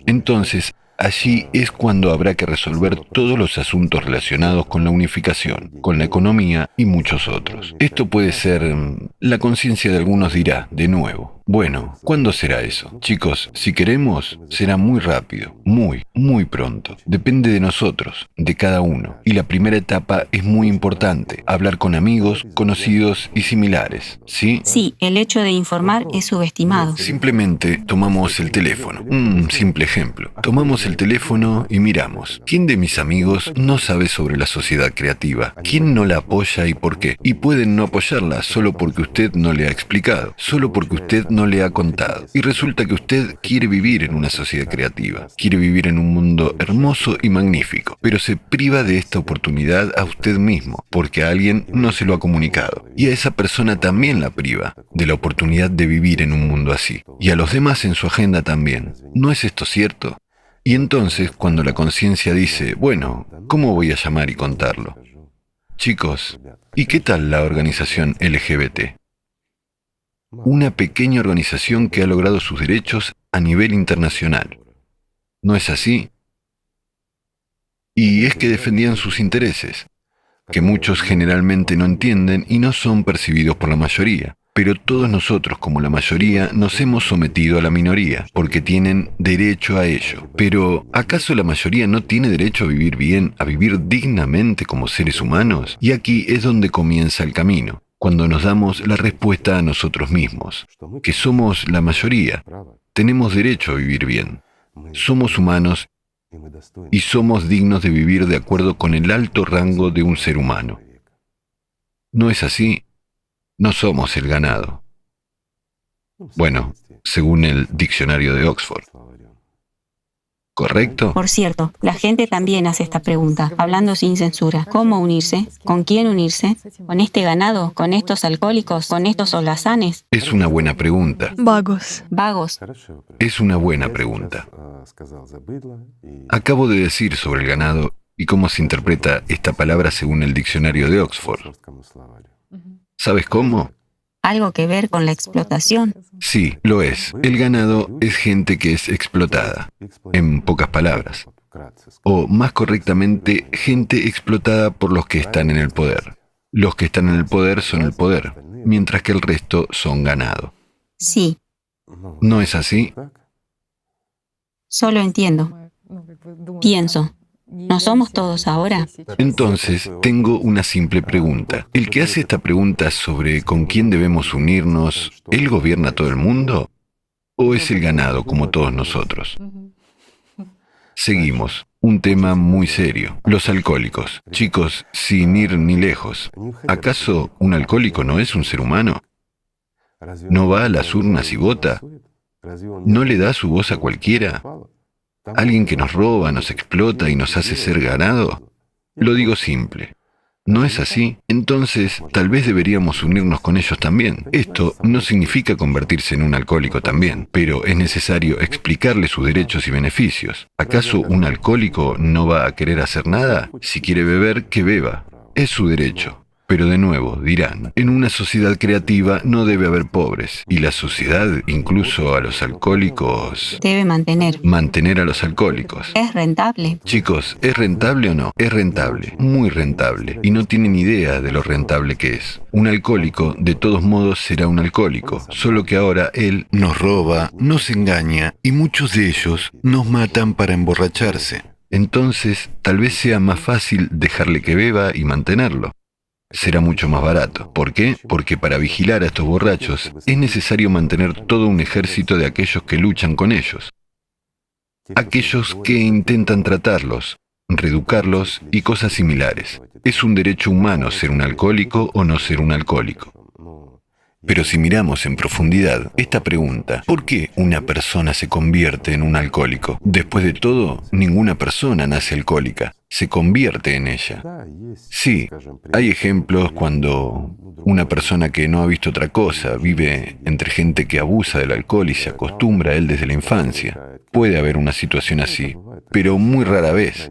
Entonces, allí es cuando habrá que resolver todos los asuntos relacionados con la unificación, con la economía y muchos otros. Esto puede ser, la conciencia de algunos dirá, de nuevo, bueno, ¿cuándo será eso? Chicos, si queremos, será muy rápido, muy pronto. Depende de nosotros, de cada uno. Y la primera etapa es muy importante, hablar con amigos, conocidos y similares, ¿sí? Sí, el hecho de informar es subestimado. Simplemente tomamos el teléfono. Un simple ejemplo. Tomamos el teléfono y miramos. ¿Quién de mis amigos no sabe sobre la sociedad creativa? ¿Quién no la apoya y por qué? Y pueden no apoyarla solo porque usted no le ha explicado, solo porque usted no le ha contado. Y resulta que usted quiere vivir en una sociedad creativa, quiere vivir en un mundo hermoso y magnífico, pero se priva de esta oportunidad a usted mismo, porque a alguien no se lo ha comunicado. Y a esa persona también la priva de la oportunidad de vivir en un mundo así. Y a los demás en su agenda también. ¿No es esto cierto? Y entonces, cuando la conciencia dice, bueno, ¿cómo voy a llamar y contarlo? Chicos, ¿y qué tal la organización LGBT? Una pequeña organización que ha logrado sus derechos a nivel internacional. ¿No es así? Y es que defendían sus intereses, que muchos generalmente no entienden y no son percibidos por la mayoría. Pero todos nosotros, como la mayoría, nos hemos sometido a la minoría, porque tienen derecho a ello. Pero, ¿acaso la mayoría no tiene derecho a vivir bien, a vivir dignamente como seres humanos? Y aquí es donde comienza el camino, cuando nos damos la respuesta a nosotros mismos, que somos la mayoría, tenemos derecho a vivir bien. Somos humanos y somos dignos de vivir de acuerdo con el alto rango de un ser humano. ¿No es así? No somos el ganado. Bueno, según el diccionario de Oxford. ¿Correcto? Por cierto, la gente también hace esta pregunta, hablando sin censura. ¿Cómo unirse? ¿Con quién unirse? ¿Con este ganado? ¿Con estos alcohólicos? ¿Con estos holgazanes? Es una buena pregunta. Vagos. Vagos. Es una buena pregunta. Acabo de decir sobre el ganado y cómo se interpreta esta palabra según el diccionario de Oxford. ¿Sabes cómo? ¿Algo que ver con la explotación? Sí, lo es. El ganado es gente que es explotada, en pocas palabras. O más correctamente, gente explotada por los que están en el poder. Los que están en el poder son el poder, mientras que el resto son ganado. Sí, ¿No es así? solo entiendo. Pienso, ¿no somos todos ahora? Entonces, tengo una simple pregunta. ¿El que hace esta pregunta sobre con quién debemos unirnos, él gobierna todo el mundo? ¿O es el ganado como todos nosotros? Seguimos. Un tema muy serio. Los alcohólicos. Chicos, sin ir ni lejos. ¿Acaso un alcohólico no es un ser humano? ¿No va a las urnas y vota? ¿No le da su voz a cualquiera? ¿Alguien que nos roba, nos explota y nos hace ser ganado? Lo digo simple. ¿No es así? Entonces, tal vez deberíamos unirnos con ellos también. Esto no significa convertirse en un alcohólico también, pero es necesario explicarle sus derechos y beneficios. ¿Acaso un alcohólico no va a querer hacer nada? Si quiere beber, que beba. Es su derecho. Pero de nuevo, dirán, en una sociedad creativa no debe haber pobres, y la sociedad, incluso a los alcohólicos, Debe mantener a los alcohólicos. Es rentable. Chicos, ¿es rentable o no? Es rentable, muy rentable, y no tienen idea de lo rentable que es. Un alcohólico, de todos modos, será un alcohólico, solo que ahora él nos roba, nos engaña, y muchos de ellos nos matan para emborracharse. Entonces, tal vez sea más fácil dejarle que beba y mantenerlo. Será mucho más barato. ¿Por qué? Porque para vigilar a estos borrachos es necesario mantener todo un ejército de aquellos que luchan con ellos. Aquellos que intentan tratarlos, reeducarlos y cosas similares. Es un derecho humano ser un alcohólico o no ser un alcohólico. Pero si miramos en profundidad esta pregunta, ¿por qué una persona se convierte en un alcohólico? Después de todo, ninguna persona nace alcohólica, se convierte en ella. Sí, hay ejemplos cuando una persona que no ha visto otra cosa vive entre gente que abusa del alcohol y se acostumbra a él desde la infancia. Puede haber una situación así, pero muy rara vez.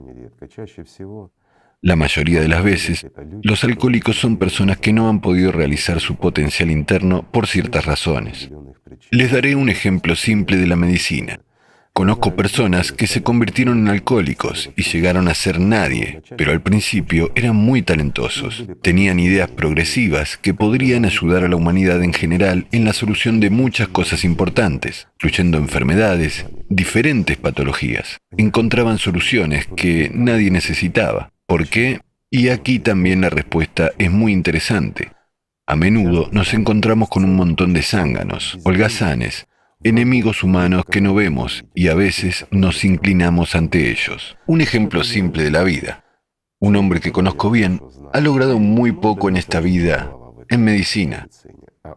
La mayoría de las veces, los alcohólicos son personas que no han podido realizar su potencial interno por ciertas razones. Les daré un ejemplo simple de la medicina. Conozco personas que se convirtieron en alcohólicos y llegaron a ser nadie, pero al principio eran muy talentosos. Tenían ideas progresivas que podrían ayudar a la humanidad en general en la solución de muchas cosas importantes, incluyendo enfermedades, diferentes patologías. Encontraban soluciones que nadie necesitaba. ¿Por qué? Y aquí también la respuesta es muy interesante. A menudo nos encontramos con un montón de zánganos, holgazanes, enemigos humanos que no vemos y a veces nos inclinamos ante ellos. Un ejemplo simple de la vida. Un hombre que conozco bien ha logrado muy poco en esta vida, en medicina.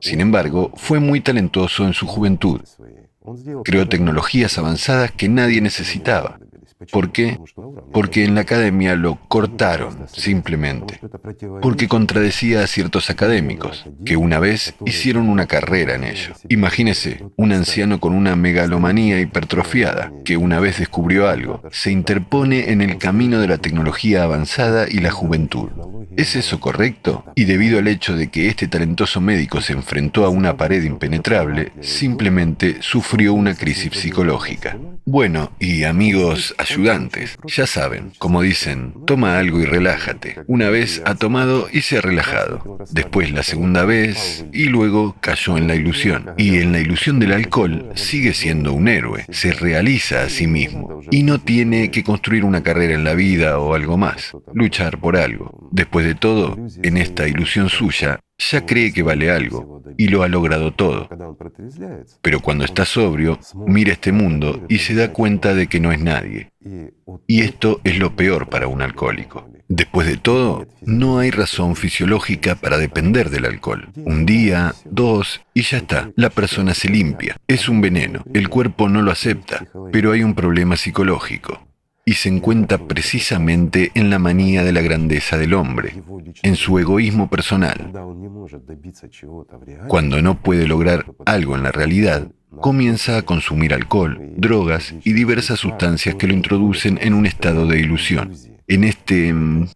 Sin embargo, fue muy talentoso en su juventud. Creó tecnologías avanzadas que nadie necesitaba. ¿Por qué? Porque en la academia lo cortaron, simplemente. Porque contradecía a ciertos académicos, que una vez hicieron una carrera en ello. Imagínese, un anciano con una megalomanía hipertrofiada, que una vez descubrió algo, se interpone en el camino de la tecnología avanzada y la juventud. ¿Es eso correcto? Y debido al hecho de que este talentoso médico se enfrentó a una pared impenetrable, simplemente sufrió una crisis psicológica. Bueno, y amigos, ayudantes. Ya saben, como dicen, toma algo y relájate. Una vez ha tomado y se ha relajado. Después la segunda vez y luego cayó en la ilusión. Y en la ilusión del alcohol sigue siendo un héroe. Se realiza a sí mismo. Y no tiene que construir una carrera en la vida o algo más. Luchar por algo. Después de todo, en esta ilusión suya, ya cree que vale algo y lo ha logrado todo. Pero cuando está sobrio, mira este mundo y se da cuenta de que no es nadie. Y esto es lo peor para un alcohólico. Después de todo, no hay razón fisiológica para depender del alcohol. Un día, dos, y ya está. La persona se limpia. Es un veneno. El cuerpo no lo acepta, pero hay un problema psicológico. Y se encuentra precisamente en la manía de la grandeza del hombre, en su egoísmo personal. Cuando no puede lograr algo en la realidad, comienza a consumir alcohol, drogas y diversas sustancias que lo introducen en un estado de ilusión.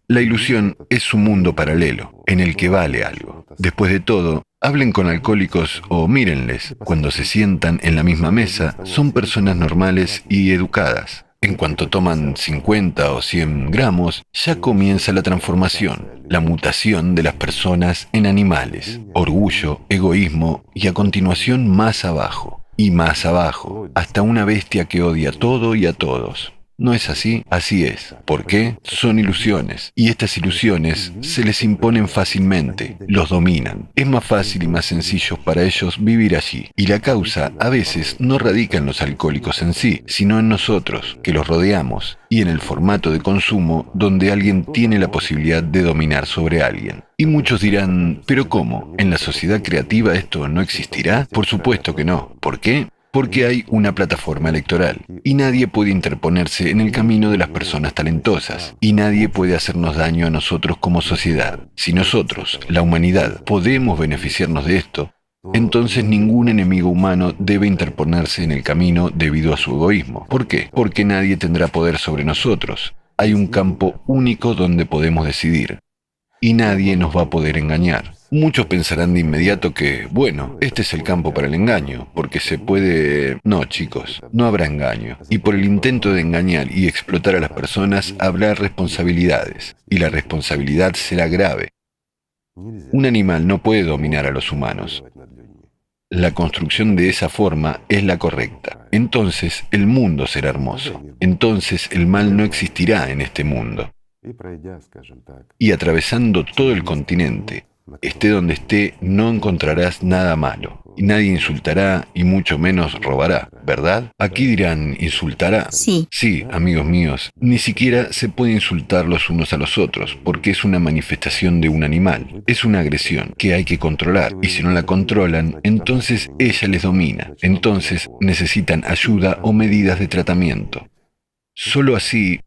La ilusión es un mundo paralelo, en el que vale algo. Después de todo, hablen con alcohólicos o mírenles. Cuando se sientan en la misma mesa, son personas normales y educadas. En cuanto toman 50 o 100 gramos, ya comienza la transformación, la mutación de las personas en animales, orgullo, egoísmo y a continuación más abajo, y más abajo, hasta una bestia que odia todo y a todos. ¿No es así? Así es. ¿Por qué? Son ilusiones. Y estas ilusiones se les imponen fácilmente, los dominan. Es más fácil y más sencillo para ellos vivir allí. Y la causa a veces no radica en los alcohólicos en sí, sino en nosotros, que los rodeamos, y en el formato de consumo donde alguien tiene la posibilidad de dominar sobre alguien. Y muchos dirán, ¿pero cómo? ¿En la sociedad creativa esto no existirá? Por supuesto que no. ¿Por qué? Porque hay una plataforma electoral y nadie puede interponerse en el camino de las personas talentosas y nadie puede hacernos daño a nosotros como sociedad. Si nosotros, la humanidad, podemos beneficiarnos de esto, entonces ningún enemigo humano debe interponerse en el camino debido a su egoísmo. ¿Por qué? Porque nadie tendrá poder sobre nosotros. Hay un campo único donde podemos decidir y nadie nos va a poder engañar. Muchos pensarán de inmediato que, bueno, este es el campo para el engaño, porque se puede... No, chicos, no habrá engaño. Y por el intento de engañar y explotar a las personas habrá responsabilidades, y la responsabilidad será grave. Un animal no puede dominar a los humanos. La construcción de esa forma es la correcta. Entonces el mundo será hermoso. Entonces el mal no existirá en este mundo. Y atravesando todo el continente, esté donde esté, no encontrarás nada malo. Y nadie insultará y mucho menos robará, ¿verdad? Aquí dirán, ¿insultará? Sí. Sí, amigos míos, ni siquiera se puede insultar los unos a los otros, porque es una manifestación de un animal. Es una agresión que hay que controlar, y si no la controlan, entonces ella les domina. Entonces necesitan ayuda o medidas de tratamiento. Solo así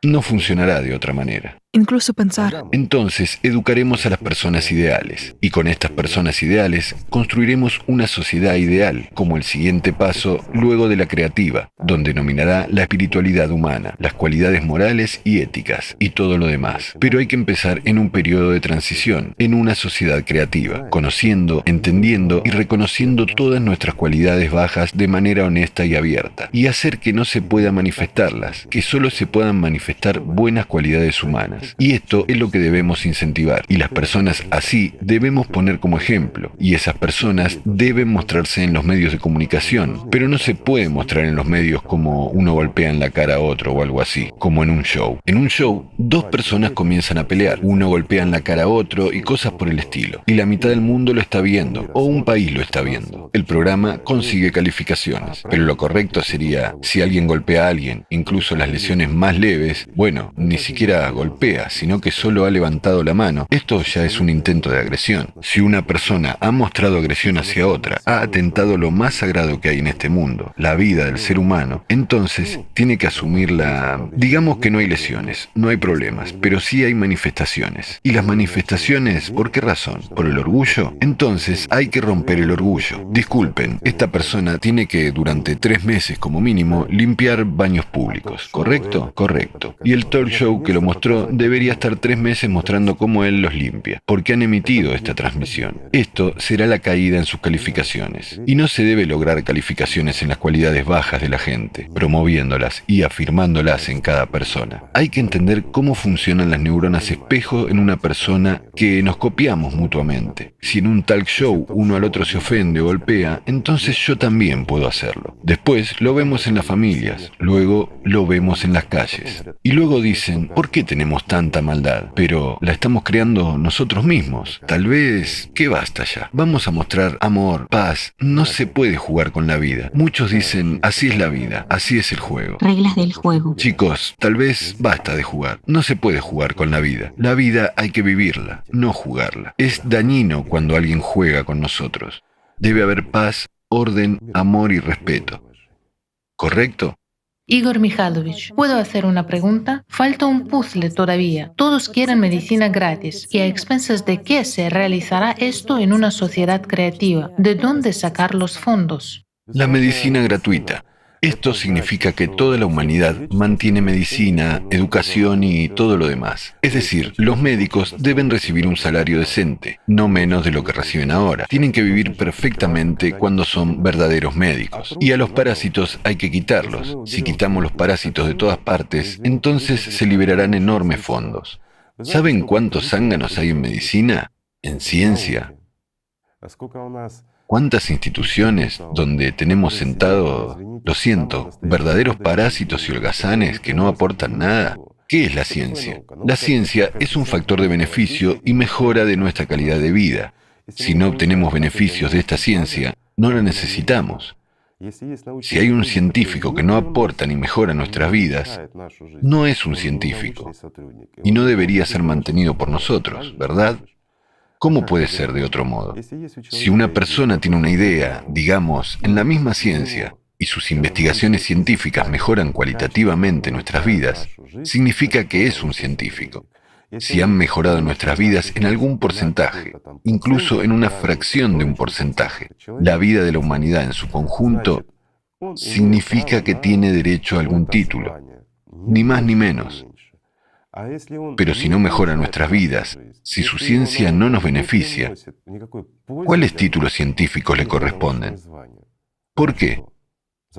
no funcionará de otra manera. Incluso pensar. Entonces, educaremos a las personas ideales, y con estas personas ideales construiremos una sociedad ideal, como el siguiente paso luego de la creativa, donde dominará la espiritualidad humana, las cualidades morales y éticas, y todo lo demás. Pero hay que empezar en un periodo de transición, en una sociedad creativa, conociendo, entendiendo y reconociendo todas nuestras cualidades bajas de manera honesta y abierta, y hacer que no se pueda manifestarlas, que solo se puedan manifestar buenas cualidades humanas. Y esto es lo que debemos incentivar. Y las personas así debemos poner como ejemplo. Y esas personas deben mostrarse en los medios de comunicación. Pero no se puede mostrar en los medios como uno golpea en la cara a otro o algo así, como en un show. En un show, dos personas comienzan a pelear. Uno golpea en la cara a otro y cosas por el estilo. Y la mitad del mundo lo está viendo, o un país lo está viendo. El programa consigue calificaciones. Pero lo correcto sería, si alguien golpea a alguien, incluso las lesiones más leves, bueno, ni siquiera golpea, sino que solo ha levantado la mano. Esto ya es un intento de agresión. Si una persona ha mostrado agresión hacia otra, ha atentado lo más sagrado que hay en este mundo, la vida del ser humano, entonces tiene que asumirla. Digamos que no hay lesiones, no hay problemas, pero sí hay manifestaciones. ¿Y las manifestaciones por qué razón? ¿Por el orgullo? Entonces hay que romper el orgullo. Disculpen, esta persona tiene que durante 3 meses como mínimo limpiar baños públicos, ¿correcto? Correcto. Y el talk show que lo mostró debería estar 3 meses mostrando cómo él los limpia, porque han emitido esta transmisión. Esto será la caída en sus calificaciones. Y no se debe lograr calificaciones en las cualidades bajas de la gente, promoviéndolas y afirmándolas en cada persona. Hay que entender cómo funcionan las neuronas espejo en una persona que nos copiamos mutuamente. Si en un talk show uno al otro se ofende o golpea, entonces yo también puedo hacerlo. Después lo vemos en las familias, luego lo vemos en las calles. Y luego dicen, ¿por qué tenemos tanta maldad? Pero la estamos creando nosotros mismos. Tal vez, que basta ya. Vamos a mostrar amor, paz. No se puede jugar con la vida. Muchos dicen, así es la vida, así es el juego. Reglas del juego. Chicos, tal vez basta de jugar. No se puede jugar con la vida. La vida hay que vivirla, no jugarla. Es dañino cuando alguien juega con nosotros. Debe haber paz, orden, amor y respeto. ¿Correcto? Igor Mikhailovich, ¿puedo hacer una pregunta? Falta un puzzle todavía. Todos quieren medicina gratis. ¿Y a expensas de qué se realizará esto en una sociedad creativa? ¿De dónde sacar los fondos? La medicina gratuita. Esto significa que toda la humanidad mantiene medicina, educación y todo lo demás. Es decir, los médicos deben recibir un salario decente, no menos de lo que reciben ahora. Tienen que vivir perfectamente cuando son verdaderos médicos. Y a los parásitos hay que quitarlos. Si quitamos los parásitos de todas partes, entonces se liberarán enormes fondos. ¿Saben cuántos zánganos hay en medicina? ¿En ciencia? ¿Cuántas instituciones donde tenemos sentados, lo siento, verdaderos parásitos y holgazanes que no aportan nada? ¿Qué es la ciencia? La ciencia es un factor de beneficio y mejora de nuestra calidad de vida. Si no obtenemos beneficios de esta ciencia, no la necesitamos. Si hay un científico que no aporta ni mejora nuestras vidas, no es un científico y no debería ser mantenido por nosotros, ¿verdad? ¿Cómo puede ser de otro modo? Si una persona tiene una idea, digamos, en la misma ciencia, y sus investigaciones científicas mejoran cualitativamente nuestras vidas, significa que es un científico. Si han mejorado nuestras vidas en algún porcentaje, incluso en una fracción de un porcentaje, la vida de la humanidad en su conjunto, significa que tiene derecho a algún título, ni más ni menos. Pero si no mejora nuestras vidas, si su ciencia no nos beneficia, ¿cuáles títulos científicos le corresponden? ¿Por qué?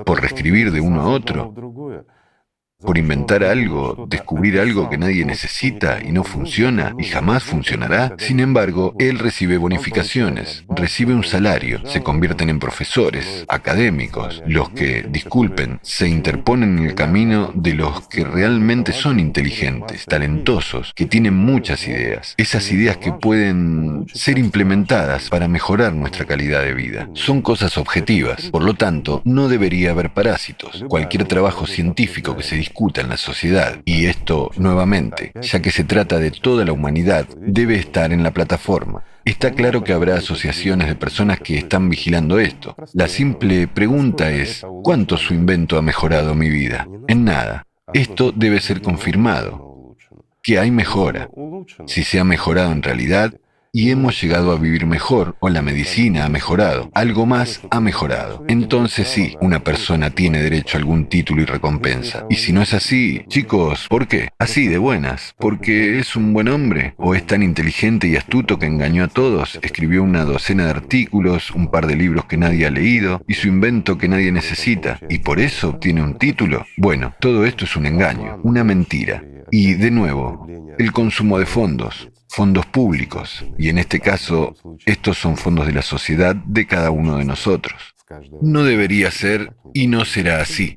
¿Por reescribir de uno a otro? ¿Por inventar algo, descubrir algo que nadie necesita y no funciona y jamás funcionará? Sin embargo, él recibe bonificaciones, recibe un salario, se convierten en profesores, académicos, los que, disculpen, se interponen en el camino de los que realmente son inteligentes, talentosos, que tienen muchas ideas, esas ideas que pueden ser implementadas para mejorar nuestra calidad de vida. Son cosas objetivas, por lo tanto, no debería haber parásitos. Cualquier trabajo científico que se discuta en la sociedad, y esto nuevamente, ya que se trata de toda la humanidad, debe estar en la plataforma. Está claro que habrá asociaciones de personas que están vigilando esto. La simple pregunta es, ¿cuánto su invento ha mejorado mi vida? En nada. Esto debe ser confirmado. Que hay mejora. Si se ha mejorado en realidad, y hemos llegado a vivir mejor, o la medicina ha mejorado, algo más ha mejorado. Entonces sí, una persona tiene derecho a algún título y recompensa. Y si no es así, chicos, ¿por qué? Así de buenas, porque es un buen hombre, o es tan inteligente y astuto que engañó a todos, escribió una docena de artículos, un par de libros que nadie ha leído, y su invento que nadie necesita, y por eso obtiene un título. Bueno, todo esto es un engaño, una mentira. Y de nuevo, el consumo de fondos públicos, y en este caso, estos son fondos de la sociedad de cada uno de nosotros. No debería ser y no será así.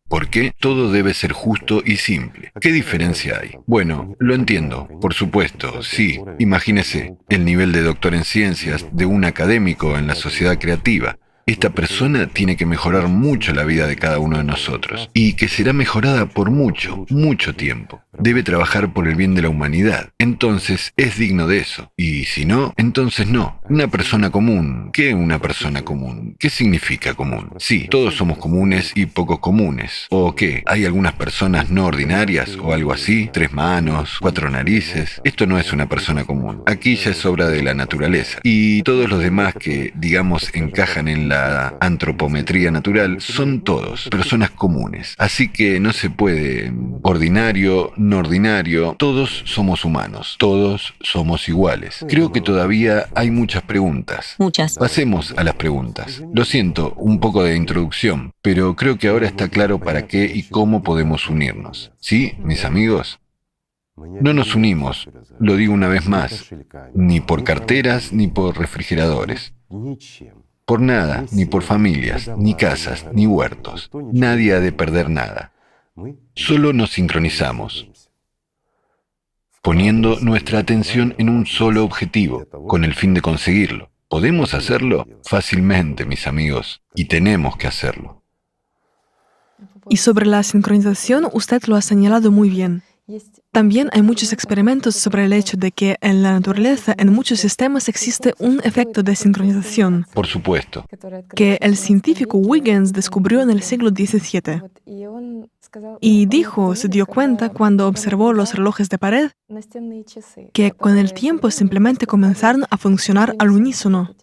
¿Por qué? Todo debe ser justo y simple. ¿Qué diferencia hay? Bueno, lo entiendo, por supuesto, sí. Imagínese el nivel de doctor en ciencias de un académico en la sociedad creativa. Esta persona tiene que mejorar mucho la vida de cada uno de nosotros, y que será mejorada por mucho, mucho tiempo. Debe trabajar por el bien de la humanidad. Entonces es digno de eso. Y si no, entonces no. Una persona común. ¿Qué una persona común? ¿Qué significa común? Sí, todos somos comunes y poco comunes. ¿O qué? ¿Hay algunas personas no ordinarias o algo así? 3 manos, 4 narices. Esto no es una persona común. Aquí ya es obra de la naturaleza. Y todos los demás que, digamos, encajan en la la antropometría natural, son todos personas comunes. Así que no se puede ordinario, no ordinario, todos somos humanos, todos somos iguales. Creo que todavía hay muchas preguntas. Muchas. Pasemos a las preguntas. Lo siento, un poco de introducción, pero creo que ahora está claro para qué y cómo podemos unirnos. ¿Sí, mis amigos? No nos unimos, lo digo una vez más, ni por carteras ni por refrigeradores. Por nada, ni por familias, ni casas, ni huertos. Nadie ha de perder nada. Solo nos sincronizamos, poniendo nuestra atención en un solo objetivo, con el fin de conseguirlo. ¿Podemos hacerlo? Fácilmente, mis amigos, y tenemos que hacerlo. Y sobre la sincronización, usted lo ha señalado muy bien. También hay muchos experimentos sobre el hecho de que en la naturaleza, en muchos sistemas, existe un efecto de sincronización, Por supuesto. que el científico Huygens descubrió en el siglo XVII. Y se dio cuenta cuando observó los relojes de pared, que con el tiempo simplemente comenzaron a funcionar al unísono.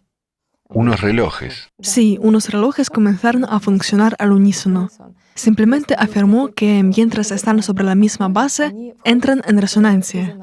Unos relojes. Sí, unos relojes comenzaron a funcionar al unísono. Simplemente afirmó que mientras están sobre la misma base, entran en resonancia,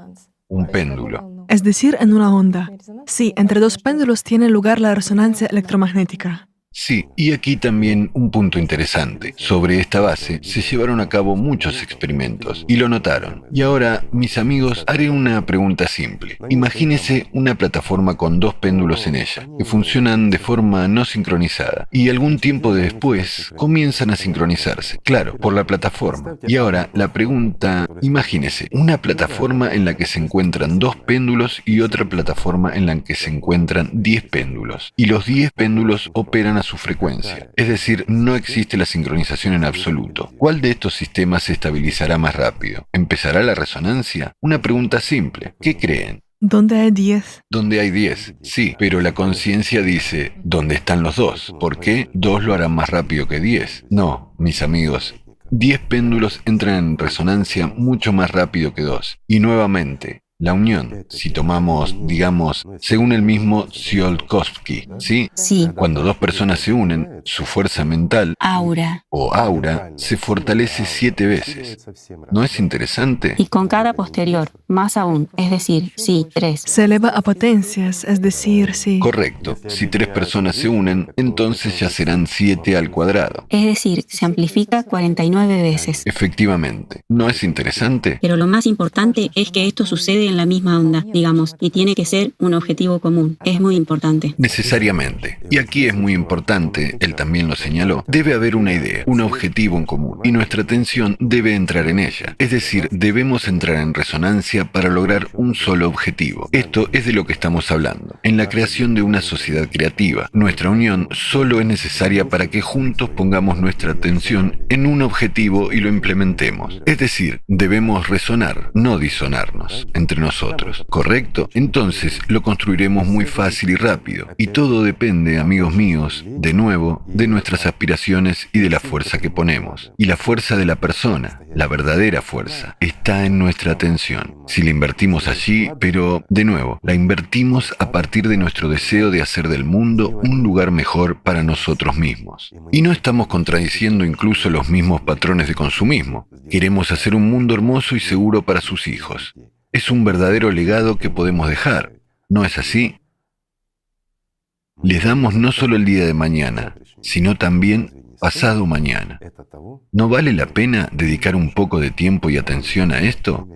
Un péndulo. es decir, en una onda. Sí, entre dos péndulos tiene lugar la resonancia electromagnética. Sí, y aquí también un punto interesante. Sobre esta base se llevaron a cabo muchos experimentos y lo notaron. Y ahora, mis amigos, haré una pregunta simple. Imagínese una plataforma con dos péndulos en ella, que funcionan de forma no sincronizada, y algún tiempo después comienzan a sincronizarse, claro, por la plataforma. Y ahora, la pregunta, imagínese una plataforma en la que se encuentran dos péndulos y otra plataforma en la que se encuentran 10 péndulos, y los 10 péndulos operan a su frecuencia, es decir, no existe la sincronización en absoluto. ¿Cuál de estos sistemas se estabilizará más rápido? ¿Empezará la resonancia? Una pregunta simple. ¿Qué creen? ¿Dónde hay 10? Donde hay 10, sí, pero la conciencia dice, ¿dónde están los dos? ¿Por qué 2 lo harán más rápido que 10? No, mis amigos, 10 péndulos entran en resonancia mucho más rápido que 2. Y nuevamente, la unión, si tomamos, digamos, según el mismo Tsiolkovsky, ¿sí? Sí. Cuando dos personas se unen, su fuerza mental Aura. o aura se fortalece 7 veces. ¿No es interesante? Y con cada posterior, más aún, es decir, sí, 3. Se eleva a potencias, es decir, sí. Correcto. Si 3 personas se unen, entonces ya serán 7 al cuadrado. Es decir, se amplifica 49 veces. Efectivamente. ¿No es interesante? Pero lo más importante es que esto sucede en la misma onda, digamos, y tiene que ser un objetivo común. Es muy importante. Necesariamente. Y aquí es muy importante, él también lo señaló, debe haber una idea, un objetivo en común, y nuestra atención debe entrar en ella. Es decir, debemos entrar en resonancia para lograr un solo objetivo. Esto es de lo que estamos hablando. En la creación de una sociedad creativa, nuestra unión solo es necesaria para que juntos pongamos nuestra atención en un objetivo y lo implementemos. Es decir, debemos resonar, no disonarnos entre nosotros, ¿correcto? Entonces lo construiremos muy fácil y rápido. Y todo depende, amigos míos, de nuevo, de nuestras aspiraciones y de la fuerza que ponemos. Y la fuerza de la persona, la verdadera fuerza, está en nuestra atención. Si la invertimos allí, pero, de nuevo, la invertimos a partir de nuestro deseo de hacer del mundo un lugar mejor para nosotros mismos. Y no estamos contradiciendo incluso los mismos patrones de consumismo. Queremos hacer un mundo hermoso y seguro para sus hijos. Es un verdadero legado que podemos dejar, ¿no es así? Les damos no solo el día de mañana, sino también pasado mañana. ¿No vale la pena dedicar un poco de tiempo y atención a esto?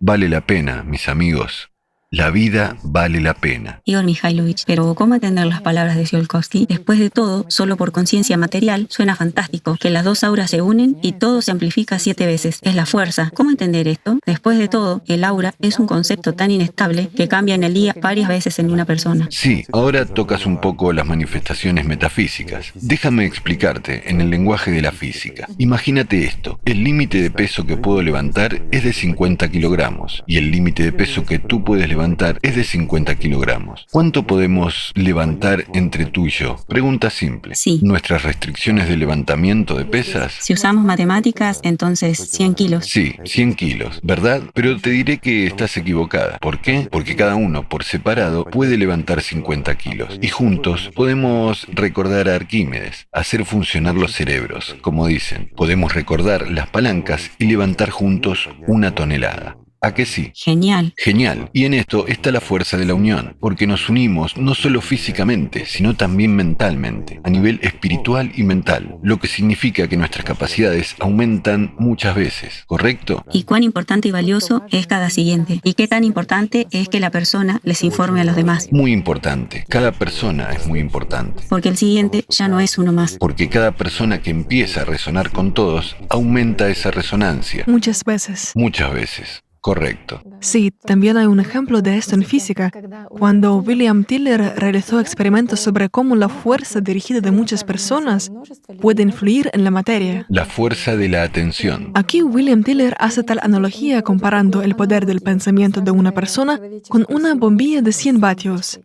Vale la pena, mis amigos. La vida vale la pena. Igor Mikhailovich, pero ¿cómo entender las palabras de Tsiolkovsky? Después de todo, solo por conciencia material, suena fantástico, que las dos auras se unen y todo se amplifica 7 veces. Es la fuerza. ¿Cómo entender esto? Después de todo, el aura es un concepto tan inestable que cambia en el día varias veces en una persona. Sí, ahora tocas un poco las manifestaciones metafísicas. Déjame explicarte en el lenguaje de la física. Imagínate esto. El límite de peso que puedo levantar es de 50 kilogramos y el límite de peso que tú puedes levantar levantar es de 50 kilogramos. ¿Cuánto podemos levantar entre tú y yo? Pregunta simple. Sí. ¿Nuestras restricciones de levantamiento de pesas? Si usamos matemáticas, entonces 100 kilos. Sí, 100 kilos, ¿verdad? Pero te diré que estás equivocada. ¿Por qué? Porque cada uno por separado puede levantar 50 kilos. Y juntos podemos recordar a Arquímedes, hacer funcionar los cerebros. Como dicen, podemos recordar las palancas y levantar juntos una tonelada. ¿A que sí? Genial. Genial. Y en esto está la fuerza de la unión, porque nos unimos no solo físicamente, sino también mentalmente, a nivel espiritual y mental, lo que significa que nuestras capacidades aumentan muchas veces, ¿correcto? ¿Y cuán importante y valioso es cada siguiente? ¿Y qué tan importante es que la persona les informe a los demás? Muy importante. Cada persona es muy importante. Porque el siguiente ya no es uno más. Porque cada persona que empieza a resonar con todos, aumenta esa resonancia. Muchas veces. Muchas veces. Correcto. Sí, también hay un ejemplo de esto en física. Cuando William Tiller realizó experimentos sobre cómo la fuerza dirigida de muchas personas puede influir en la materia. La fuerza de la atención. Aquí William Tiller hace tal analogía comparando el poder del pensamiento de una persona con una bombilla de 100 vatios.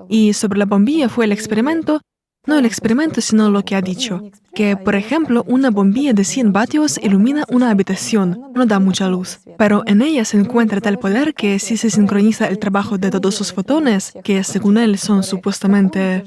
Y sobre la bombilla fue el experimento, no el experimento, sino lo que ha dicho, que, por ejemplo, una bombilla de 100 vatios ilumina una habitación, no da mucha luz, pero en ella se encuentra tal poder que si se sincroniza el trabajo de todos sus fotones, que según él son supuestamente...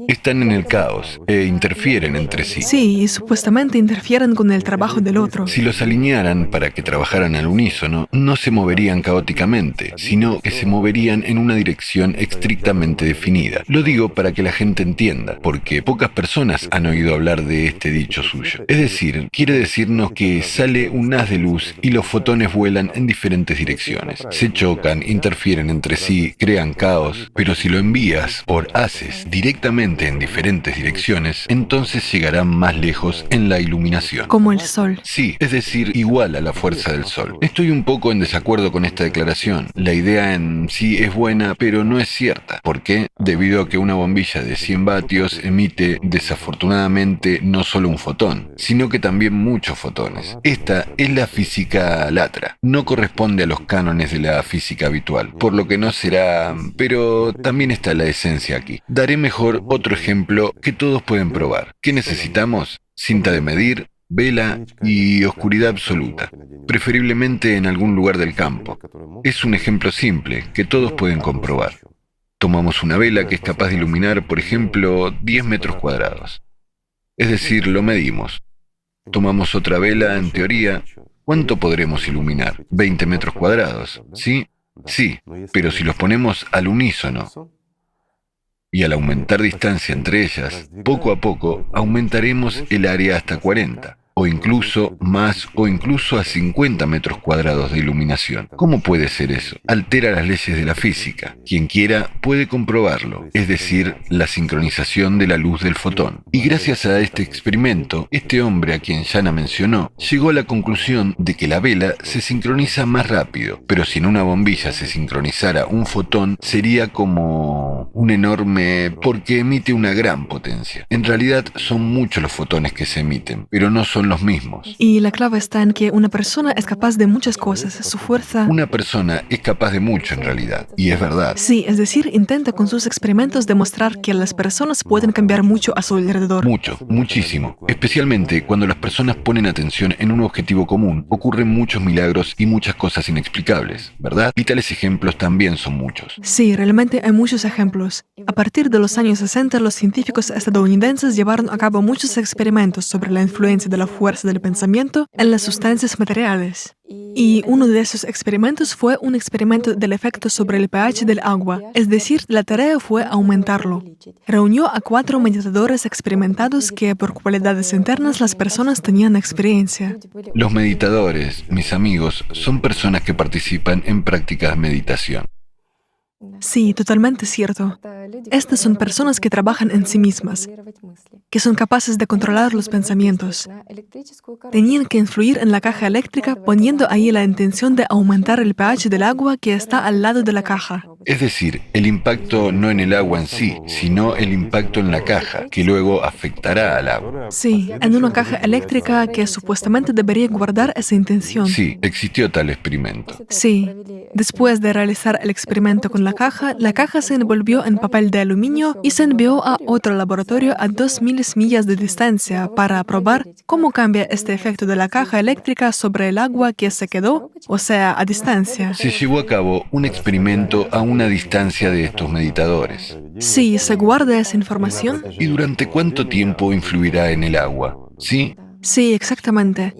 Están en el caos e interfieren entre sí. Sí, y supuestamente interfieren con el trabajo del otro. Si los alinearan para que trabajaran al unísono, no se moverían caóticamente, sino que se moverían en una dirección estrictamente definida. Lo digo para que la gente entienda, porque pocas personas han oído hablar de este dicho suyo. Es decir, quiere decirnos que sale un haz de luz y los fotones vuelan en diferentes direcciones. Se chocan, interfieren entre sí, crean caos, pero si lo envías por haces directamente en diferentes direcciones, entonces llegarán más lejos en la iluminación. Como el sol. Sí, es decir, igual a la fuerza del sol. Estoy un poco en desacuerdo con esta declaración. La idea en sí es buena, pero no es cierta. ¿Por qué? Debido a que una bombilla de 100 vatios emite, desafortunadamente, no solo un fotón, sino que también muchos fotones. Esta es la física latra. No corresponde a los cánones de la física habitual, por lo que no será... Pero también está la esencia aquí. Daré mejor otro ejemplo que todos pueden probar. ¿Qué necesitamos? Cinta de medir, vela y oscuridad absoluta, preferiblemente en algún lugar del campo. Es un ejemplo simple que todos pueden comprobar. Tomamos una vela que es capaz de iluminar, por ejemplo, 10 metros cuadrados. Es decir, lo medimos. Tomamos otra vela, en teoría, ¿cuánto podremos iluminar? 20 metros cuadrados, ¿sí? Sí, pero si los ponemos al unísono y al aumentar distancia entre ellas, poco a poco aumentaremos el área hasta 40. O incluso más, o incluso a 50 metros cuadrados de iluminación. ¿Cómo puede ser eso? Altera las leyes de la física. Quien quiera puede comprobarlo, es decir, la sincronización de la luz del fotón. Y gracias a este experimento, este hombre a quien Jana mencionó, llegó a la conclusión de que la vela se sincroniza más rápido, pero si en una bombilla se sincronizara un fotón, sería como un enorme... porque emite una gran potencia. En realidad son muchos los fotones que se emiten, pero no son los mismos. Y la clave está en que una persona es capaz de muchas cosas. Su fuerza... Una persona es capaz de mucho en realidad, y es verdad. Sí, es decir, intenta con sus experimentos demostrar que las personas pueden cambiar mucho a su alrededor. Mucho, muchísimo. Especialmente cuando las personas ponen atención en un objetivo común, ocurren muchos milagros y muchas cosas inexplicables, ¿verdad? Y tales ejemplos también son muchos. Sí, realmente hay muchos ejemplos. A partir de los años 60, los científicos estadounidenses llevaron a cabo muchos experimentos sobre la influencia de la fuerza del pensamiento en las sustancias materiales. Y uno de esos experimentos fue un experimento del efecto sobre el pH del agua, es decir, la tarea fue aumentarlo. Reunió a 4 meditadores experimentados que por cualidades internas las personas tenían experiencia. Los meditadores, mis amigos, son personas que participan en prácticas de meditación. Sí, totalmente cierto. Estas son personas que trabajan en sí mismas, que son capaces de controlar los pensamientos. Tenían que influir en la caja eléctrica poniendo ahí la intención de aumentar el pH del agua que está al lado de la caja. Es decir, el impacto no en el agua en sí, sino el impacto en la caja, que luego afectará al agua. Sí, en una caja eléctrica que supuestamente debería guardar esa intención. Sí, existió tal experimento. Sí. Después de realizar el experimento con la caja se envolvió en papel de aluminio y se envió a otro laboratorio a 2000 millas de distancia para probar cómo cambia este efecto de la caja eléctrica sobre el agua que se quedó, o sea, a distancia. Se llevó a cabo un experimento a una distancia de estos meditadores. Sí, se guarda esa información. ¿Y durante cuánto tiempo influirá en el agua? ¿Sí? Sí, exactamente.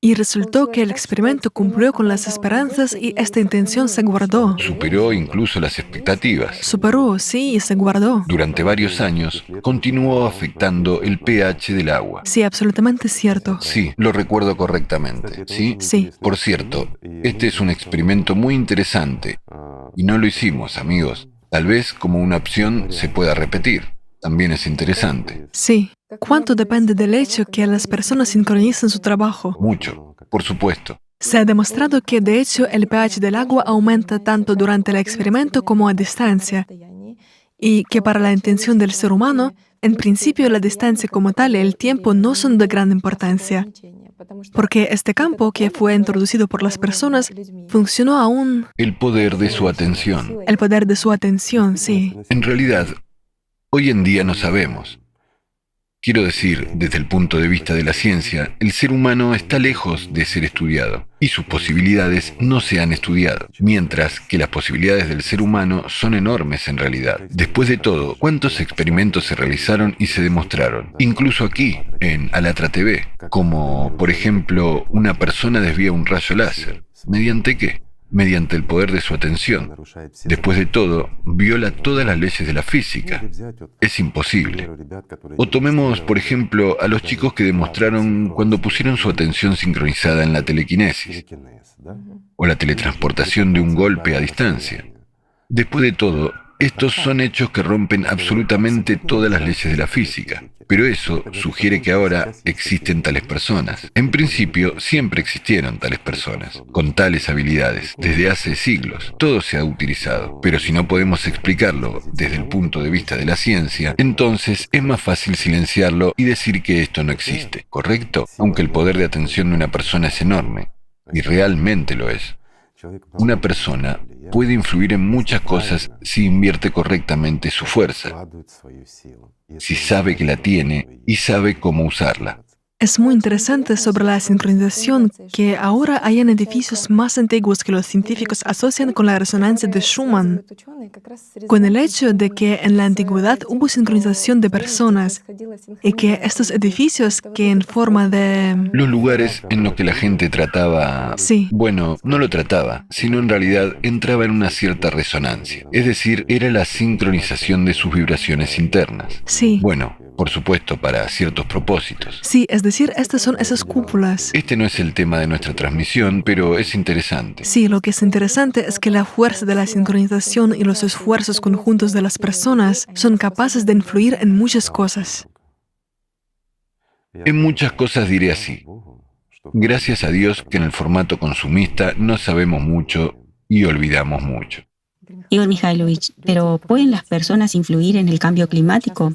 Y resultó que el experimento cumplió con las esperanzas y esta intención se guardó. Superó incluso las expectativas. Superó, sí, y se guardó. Durante varios años, continuó afectando el pH del agua. Sí, absolutamente cierto. Sí, lo recuerdo correctamente, ¿sí? Sí. Por cierto, este es un experimento muy interesante y no lo hicimos, amigos. Tal vez como una opción se pueda repetir. También es interesante. Sí. ¿Cuánto depende del hecho que las personas sincronicen su trabajo? Mucho, por supuesto. Se ha demostrado que, de hecho, el pH del agua aumenta tanto durante el experimento como a distancia, y que para la intención del ser humano, en principio la distancia como tal y el tiempo no son de gran importancia, porque este campo que fue introducido por las personas funcionó aún. El poder de su atención. El poder de su atención, sí. En realidad, hoy en día no sabemos. Quiero decir, desde el punto de vista de la ciencia, el ser humano está lejos de ser estudiado y sus posibilidades no se han estudiado, mientras que las posibilidades del ser humano son enormes en realidad. Después de todo, ¿cuántos experimentos se realizaron y se demostraron? Incluso aquí, en Alatra TV, como, por ejemplo, una persona desvía un rayo láser. ¿Mediante qué? Mediante el poder de su atención. Después de todo, viola todas las leyes de la física. Es imposible. O tomemos, por ejemplo, a los chicos que demostraron cuando pusieron su atención sincronizada en la telequinesis, o la teletransportación de un golpe a distancia. Después de todo, estos son hechos que rompen absolutamente todas las leyes de la física. Pero eso sugiere que ahora existen tales personas. En principio, siempre existieron tales personas, con tales habilidades, desde hace siglos. Todo se ha utilizado. Pero si no podemos explicarlo desde el punto de vista de la ciencia, entonces es más fácil silenciarlo y decir que esto no existe, ¿correcto? Aunque el poder de atención de una persona es enorme, y realmente lo es. Una persona puede influir en muchas cosas si invierte correctamente su fuerza, si sabe que la tiene y sabe cómo usarla. Es muy interesante sobre la sincronización que ahora hay en edificios más antiguos que los científicos asocian con la resonancia de Schumann, con el hecho de que en la antigüedad hubo sincronización de personas y que estos edificios que en forma de... Los lugares en los que la gente trataba... Sí. Bueno, no lo trataba, sino en realidad entraba en una cierta resonancia. Es decir, era la sincronización de sus vibraciones internas. Sí. Bueno, por supuesto, para ciertos propósitos. Sí, es decir, estas son esas cúpulas. Este no es el tema de nuestra transmisión, pero es interesante. Sí, lo que es interesante es que la fuerza de la sincronización y los esfuerzos conjuntos de las personas son capaces de influir en muchas cosas. En muchas cosas diré así. Gracias a Dios que en el formato consumista no sabemos mucho y olvidamos mucho. Igor Mikhailovich, pero ¿pueden las personas influir en el cambio climático?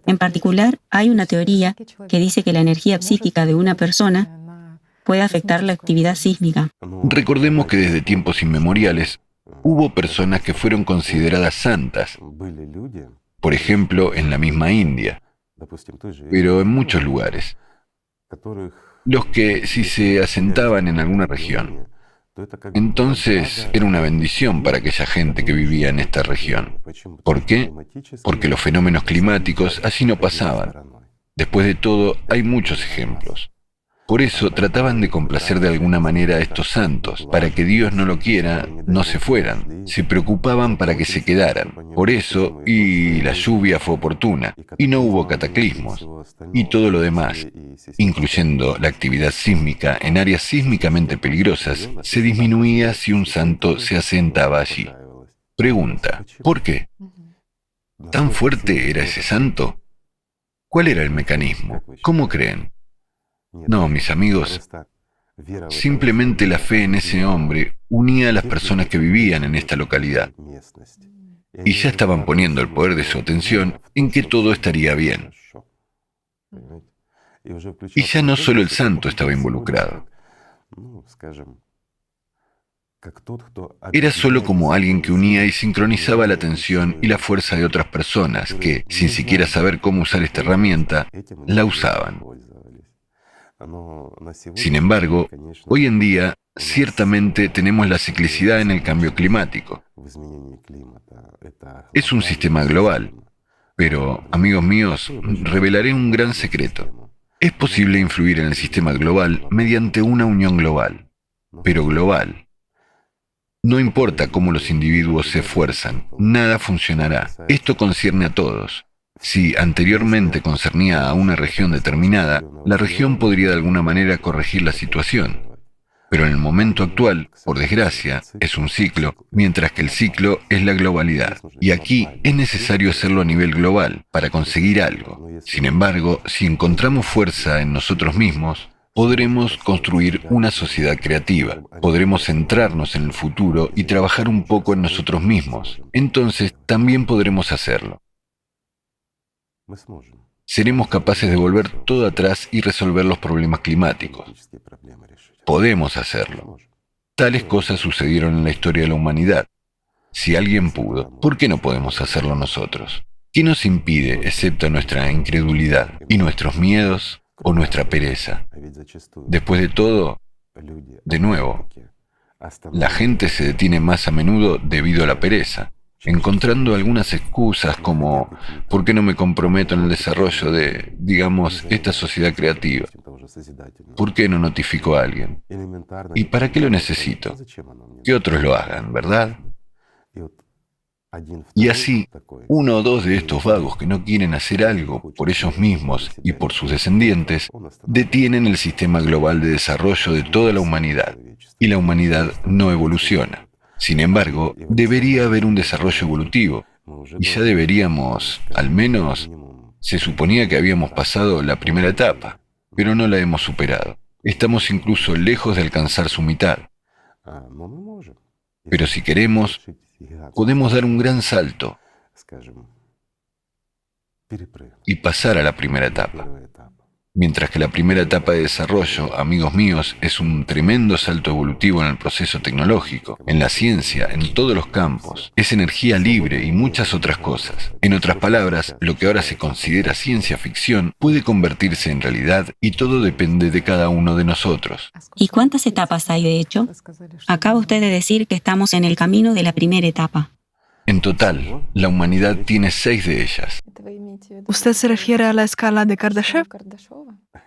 En particular, hay una teoría que dice que la energía psíquica de una persona puede afectar la actividad sísmica. Recordemos que desde tiempos inmemoriales hubo personas que fueron consideradas santas, por ejemplo, en la misma India, pero en muchos lugares, los que si se asentaban en alguna región, entonces era una bendición para aquella gente que vivía en esta región. ¿Por qué? Porque los fenómenos climáticos así no pasaban. Después de todo, hay muchos ejemplos. Por eso trataban de complacer de alguna manera a estos santos, para que Dios no lo quiera, no se fueran. Se preocupaban para que se quedaran. Por eso, y la lluvia fue oportuna, y no hubo cataclismos, y todo lo demás, incluyendo la actividad sísmica en áreas sísmicamente peligrosas, se disminuía si un santo se asentaba allí. Pregunta, ¿por qué? ¿Tan fuerte era ese santo? ¿Cuál era el mecanismo? ¿Cómo creen? No, mis amigos, Simplemente la fe en ese hombre unía a las personas que vivían en esta localidad. Y ya estaban poniendo el poder de su atención en que todo estaría bien. Y ya no solo el santo estaba involucrado. Era solo como alguien que unía y sincronizaba la atención y la fuerza de otras personas que, sin siquiera saber cómo usar esta herramienta, la usaban. Sin embargo, hoy en día, ciertamente tenemos la ciclicidad en el cambio climático. Es un sistema global, pero, amigos míos, revelaré un gran secreto. Es posible influir en el sistema global mediante una unión global, pero global. No importa cómo los individuos se esfuerzan, nada funcionará. Esto concierne a todos. Si anteriormente concernía a una región determinada, la región podría de alguna manera corregir la situación. Pero en el momento actual, por desgracia, es un ciclo, mientras que el ciclo es la globalidad. Y aquí es necesario hacerlo a nivel global para conseguir algo. Sin embargo, si encontramos fuerza en nosotros mismos, podremos construir una sociedad creativa. Podremos centrarnos en el futuro y trabajar un poco en nosotros mismos. Entonces, también podremos hacerlo. Seremos capaces de volver todo atrás y resolver los problemas climáticos. Podemos hacerlo. Tales cosas sucedieron en la historia de la humanidad. Si alguien pudo, ¿por qué no podemos hacerlo nosotros? ¿Qué nos impide, excepto nuestra incredulidad y nuestros miedos o nuestra pereza? Después de todo, de nuevo, la gente se detiene más a menudo debido a la pereza, encontrando algunas excusas como ¿por qué no me comprometo en el desarrollo de, digamos, esta sociedad creativa? ¿Por qué no notifico a alguien? ¿Y para qué lo necesito? Que otros lo hagan, ¿verdad? Y así, uno o dos de estos vagos que no quieren hacer algo por ellos mismos y por sus descendientes, detienen el sistema global de desarrollo de toda la humanidad, y la humanidad no evoluciona. Sin embargo, debería haber un desarrollo evolutivo, y ya deberíamos, al menos, se suponía que habíamos pasado la primera etapa, pero no la hemos superado. Estamos incluso lejos de alcanzar su mitad. Pero si queremos, podemos dar un gran salto y pasar a la primera etapa. Mientras que la primera etapa de desarrollo, amigos míos, es un tremendo salto evolutivo en el proceso tecnológico, en la ciencia, en todos los campos. Es energía libre y muchas otras cosas. En otras palabras, lo que ahora se considera ciencia ficción puede convertirse en realidad y todo depende de cada uno de nosotros. ¿Y cuántas etapas hay, de hecho? Acaba usted de decir que estamos en el camino de la primera etapa. En total, la humanidad tiene 6 de ellas. ¿Usted se refiere a la escala de Kardashev?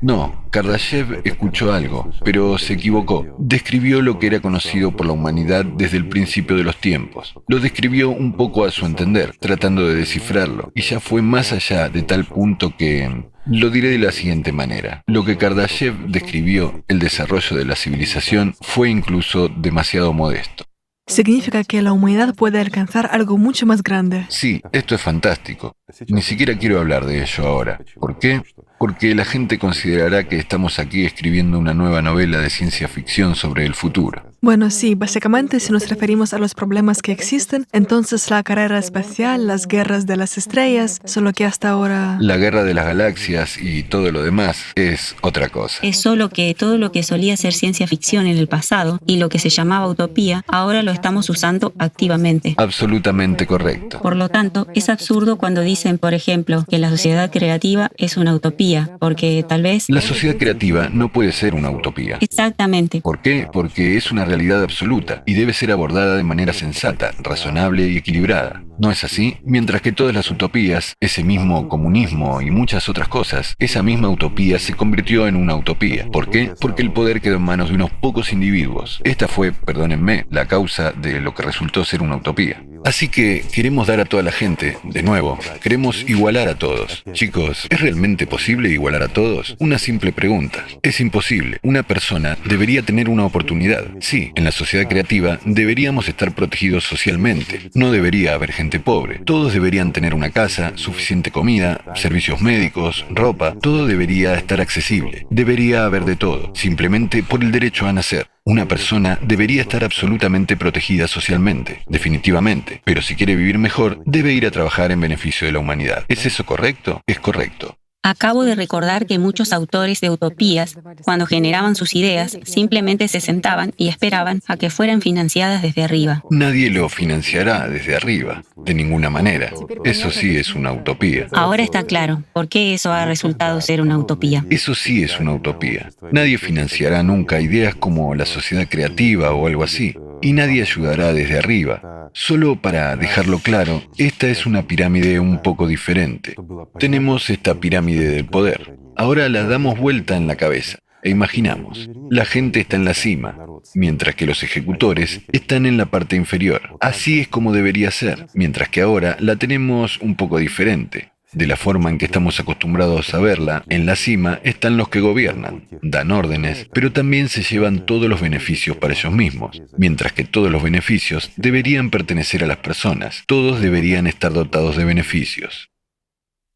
No, Kardashev escuchó algo, pero se equivocó. Describió lo que era conocido por la humanidad desde el principio de los tiempos. Lo describió un poco a su entender, tratando de descifrarlo, y ya fue más allá de tal punto que... Lo diré de la siguiente manera. Lo que Kardashev describió, el desarrollo de la civilización, fue incluso demasiado modesto. Significa que la humanidad puede alcanzar algo mucho más grande. Sí, esto es fantástico. Ni siquiera quiero hablar de ello ahora. ¿Por qué? Porque la gente considerará que estamos aquí escribiendo una nueva novela de ciencia ficción sobre el futuro. Bueno, sí, básicamente si nos referimos a los problemas que existen, entonces la carrera espacial, las guerras de las estrellas, solo que hasta ahora... La guerra de las galaxias y todo lo demás es otra cosa. Es solo que todo lo que solía ser ciencia ficción en el pasado y lo que se llamaba utopía, ahora lo estamos usando activamente. Absolutamente correcto. Por lo tanto, es absurdo cuando dicen, por ejemplo, que la sociedad creativa es una utopía, porque tal vez... La sociedad creativa no puede ser una utopía. Exactamente. ¿Por qué? Porque es una realidad absoluta y debe ser abordada de manera sensata, razonable y equilibrada. ¿No es así? Mientras que todas las utopías, ese mismo comunismo y muchas otras cosas, esa misma utopía se convirtió en una utopía. ¿Por qué? Porque el poder quedó en manos de unos pocos individuos. Esta fue, perdónenme, la causa de lo que resultó ser una utopía. Así que queremos dar a toda la gente, de nuevo, queremos igualar a todos. Chicos, ¿es realmente posible igualar a todos? Una simple pregunta. Es imposible. Una persona debería tener una oportunidad. Sí, en la sociedad creativa deberíamos estar protegidos socialmente. No debería haber gente pobre. Todos deberían tener una casa, suficiente comida, servicios médicos, ropa. Todo debería estar accesible. Debería haber de todo, simplemente por el derecho a nacer. Una persona debería estar absolutamente protegida socialmente, definitivamente, pero si quiere vivir mejor, debe ir a trabajar en beneficio de la humanidad. ¿Es eso correcto? Es correcto. Acabo de recordar que muchos autores de utopías, cuando generaban sus ideas, simplemente se sentaban y esperaban a que fueran financiadas desde arriba. Nadie lo financiará desde arriba, de ninguna manera. Eso sí es una utopía. Ahora está claro por qué eso ha resultado ser una utopía. Eso sí es una utopía. Nadie financiará nunca ideas como la sociedad creativa o algo así. Y nadie ayudará desde arriba. Solo para dejarlo claro, esta es una pirámide un poco diferente. Tenemos esta pirámide del poder. Ahora la damos vuelta en la cabeza e imaginamos, la gente está en la cima, mientras que los ejecutores están en la parte inferior. Así es como debería ser, mientras que ahora la tenemos un poco diferente. De la forma en que estamos acostumbrados a verla, en la cima están los que gobiernan, dan órdenes, pero también se llevan todos los beneficios para ellos mismos, mientras que todos los beneficios deberían pertenecer a las personas, todos deberían estar dotados de beneficios.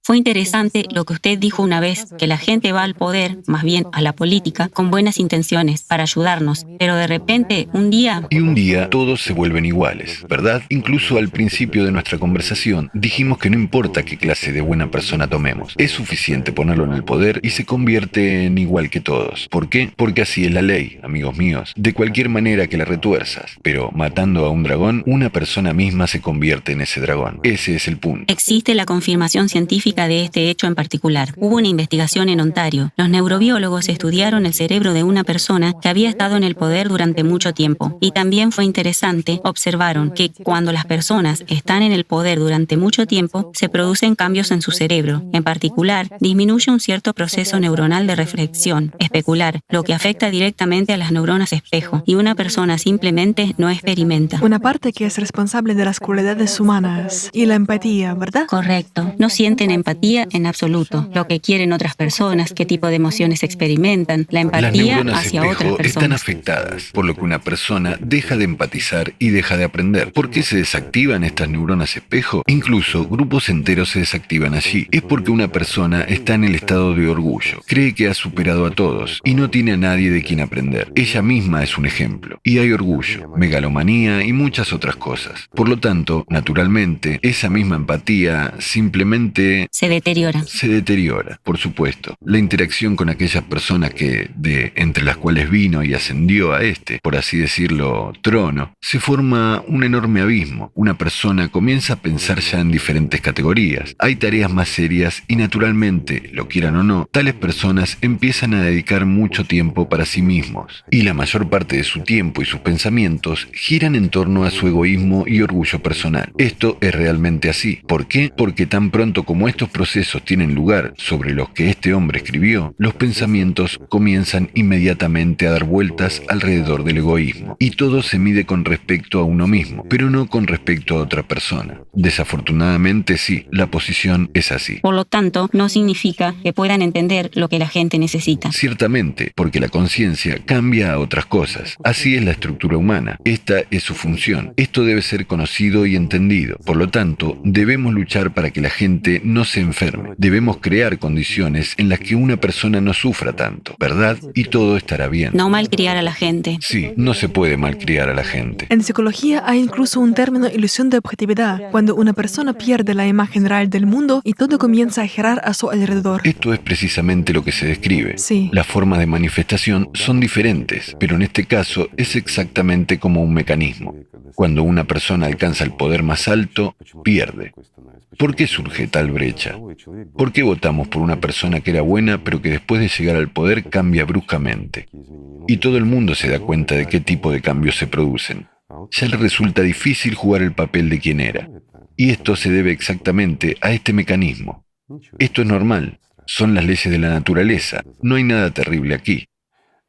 Fue interesante lo que usted dijo una vez, que la gente va al poder, más bien a la política, con buenas intenciones, para ayudarnos, pero de repente, un día... Y un día todos se vuelven iguales, ¿verdad? Incluso al principio de nuestra conversación dijimos que no importa qué clase de buena persona tomemos, es suficiente ponerlo en el poder y se convierte en igual que todos. ¿Por qué? Porque así es la ley, amigos míos, de cualquier manera que la retuerzas, pero matando a un dragón, una persona misma se convierte en ese dragón. Ese es el punto. Existe la confirmación científica de este hecho en particular. Hubo una investigación en Ontario. Los neurobiólogos estudiaron el cerebro de una persona que había estado en el poder durante mucho tiempo. Y también fue interesante, observaron que cuando las personas están en el poder durante mucho tiempo, se producen cambios en su cerebro. En particular, disminuye un cierto proceso neuronal de reflexión, especular, lo que afecta directamente a las neuronas espejo, y una persona simplemente no experimenta. Una parte que es responsable de las cualidades humanas y la empatía, ¿verdad? Correcto. No sienten empatía en absoluto. Lo que quieren otras personas, qué tipo de emociones experimentan, la Las empatía neuronas hacia otras espejo están personas. afectadas, por lo que una persona deja de empatizar y deja de aprender. ¿Por qué se desactivan estas neuronas espejo? Incluso grupos enteros se desactivan allí. Es porque una persona está en el estado de orgullo, cree que ha superado a todos y no tiene a nadie de quien aprender. Ella misma es un ejemplo. Y hay orgullo, megalomanía y muchas otras cosas. Por lo tanto, naturalmente, esa misma empatía simplemente Se deteriora. se deteriora, por supuesto. La interacción con aquellas personas entre las cuales vino y ascendió a por así decirlo, trono, se forma un enorme abismo. Una persona comienza a pensar ya en diferentes categorías. Hay tareas más serias y naturalmente, lo quieran o no, tales personas empiezan a dedicar mucho tiempo para sí mismos. Y la mayor parte de su tiempo y sus pensamientos giran en torno a su egoísmo y orgullo personal. Esto es realmente así. ¿Por qué? Porque tan pronto como estos procesos tienen lugar sobre los que este hombre escribió, los pensamientos comienzan inmediatamente a dar vueltas alrededor del egoísmo. Y todo se mide con respecto a uno mismo, pero no con respecto a otra persona. Desafortunadamente sí, la posición es así. Por lo tanto, no significa que puedan entender lo que la gente necesita. Ciertamente, porque la conciencia cambia a otras cosas. Así es la estructura humana. Esta es su función. Esto debe ser conocido y entendido. Por lo tanto, debemos luchar para que la gente no se enferme. Debemos crear condiciones en las que una persona no sufra tanto, ¿verdad? Y todo estará bien. No malcriar a la gente. Sí, no se puede malcriar a la gente. En psicología hay incluso un término ilusión de objetividad, cuando una persona pierde la imagen real del mundo y todo comienza a girar a su alrededor. Esto es precisamente lo que se describe. Sí. Las formas de manifestación son diferentes, pero en este caso es exactamente como un mecanismo. Cuando una persona alcanza el poder más alto, pierde. ¿Por qué surge tal brecha? ¿Por qué votamos por una persona que era buena pero que después de llegar al poder cambia bruscamente? Y todo el mundo se da cuenta de qué tipo de cambios se producen. Ya le resulta difícil jugar el papel de quien era. Y esto se debe exactamente a este mecanismo. Esto es normal. Son las leyes de la naturaleza. No hay nada terrible aquí.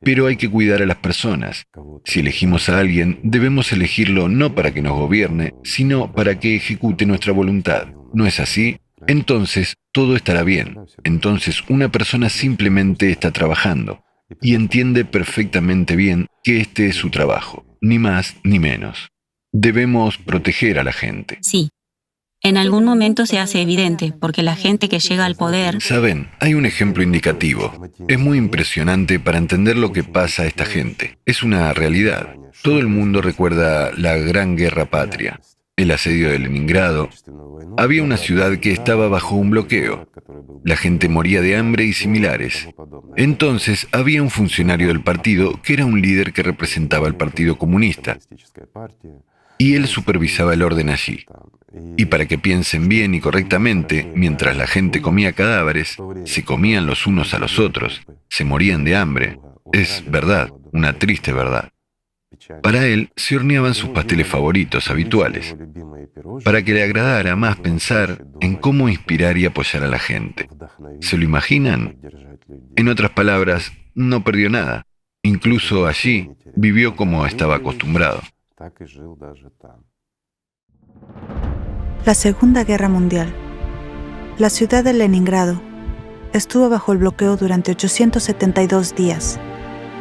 Pero hay que cuidar a las personas. Si elegimos a alguien, debemos elegirlo no para que nos gobierne, sino para que ejecute nuestra voluntad. ¿No es así? Entonces, todo estará bien. Entonces, una persona simplemente está trabajando y entiende perfectamente bien que este es su trabajo, ni más ni menos. Debemos proteger a la gente. Sí. En algún momento se hace evidente, porque la gente que llega al poder... Saben, hay un ejemplo indicativo. Es muy impresionante para entender lo que pasa a esta gente. Es una realidad. Todo el mundo recuerda la Gran Guerra Patria, el asedio de Leningrado. Había una ciudad que estaba bajo un bloqueo. La gente moría de hambre y similares. Entonces había un funcionario del partido que era un líder que representaba al Partido Comunista. Y él supervisaba el orden allí. Y para que piensen bien y correctamente, mientras la gente comía cadáveres, se comían los unos a los otros, se morían de hambre. Es verdad, una triste verdad. Para él se horneaban sus pasteles favoritos habituales, para que le agradara más pensar en cómo inspirar y apoyar a la gente. ¿Se lo imaginan? En otras palabras, no perdió nada. Incluso allí vivió como estaba acostumbrado. La Segunda Guerra Mundial. La ciudad de Leningrado estuvo bajo el bloqueo durante 872 días,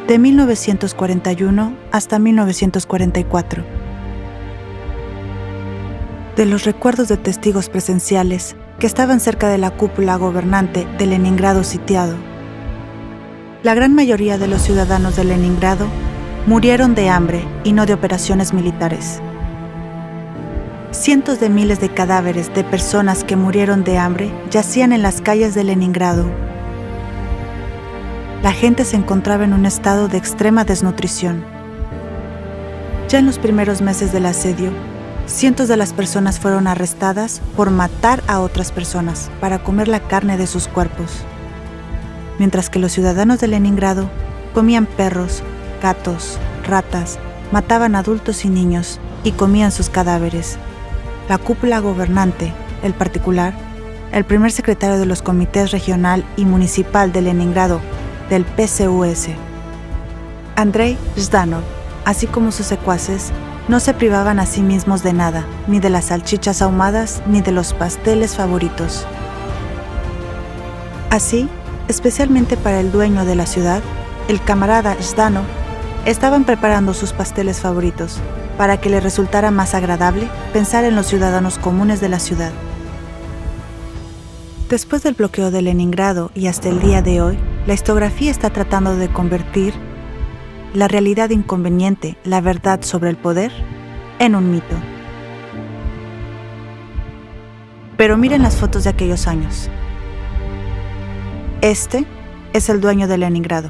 de 1941 hasta 1944. De los recuerdos de testigos presenciales que estaban cerca de la cúpula gobernante de Leningrado sitiado, la gran mayoría de los ciudadanos de Leningrado murieron de hambre y no de operaciones militares. Cientos de miles de cadáveres de personas que murieron de hambre yacían en las calles de Leningrado. La gente se encontraba en un estado de extrema desnutrición. Ya en los primeros meses del asedio, cientos de las personas fueron arrestadas por matar a otras personas para comer la carne de sus cuerpos. Mientras que los ciudadanos de Leningrado comían perros, gatos, ratas, mataban adultos y niños y comían sus cadáveres. La cúpula gobernante, el particular, el primer secretario de los comités regional y municipal de Leningrado del PCUS, Andrei Zhdanov, así como sus secuaces, no se privaban a sí mismos de nada, ni de las salchichas ahumadas, ni de los pasteles favoritos. Así, especialmente para el dueño de la ciudad, el camarada Zhdanov, estaban preparando sus pasteles favoritos, para que le resultara más agradable pensar en los ciudadanos comunes de la ciudad. Después del bloqueo de Leningrado y hasta el día de hoy, la historiografía está tratando de convertir la realidad inconveniente, la verdad sobre el poder, en un mito. Pero miren las fotos de aquellos años. Este es el dueño de Leningrado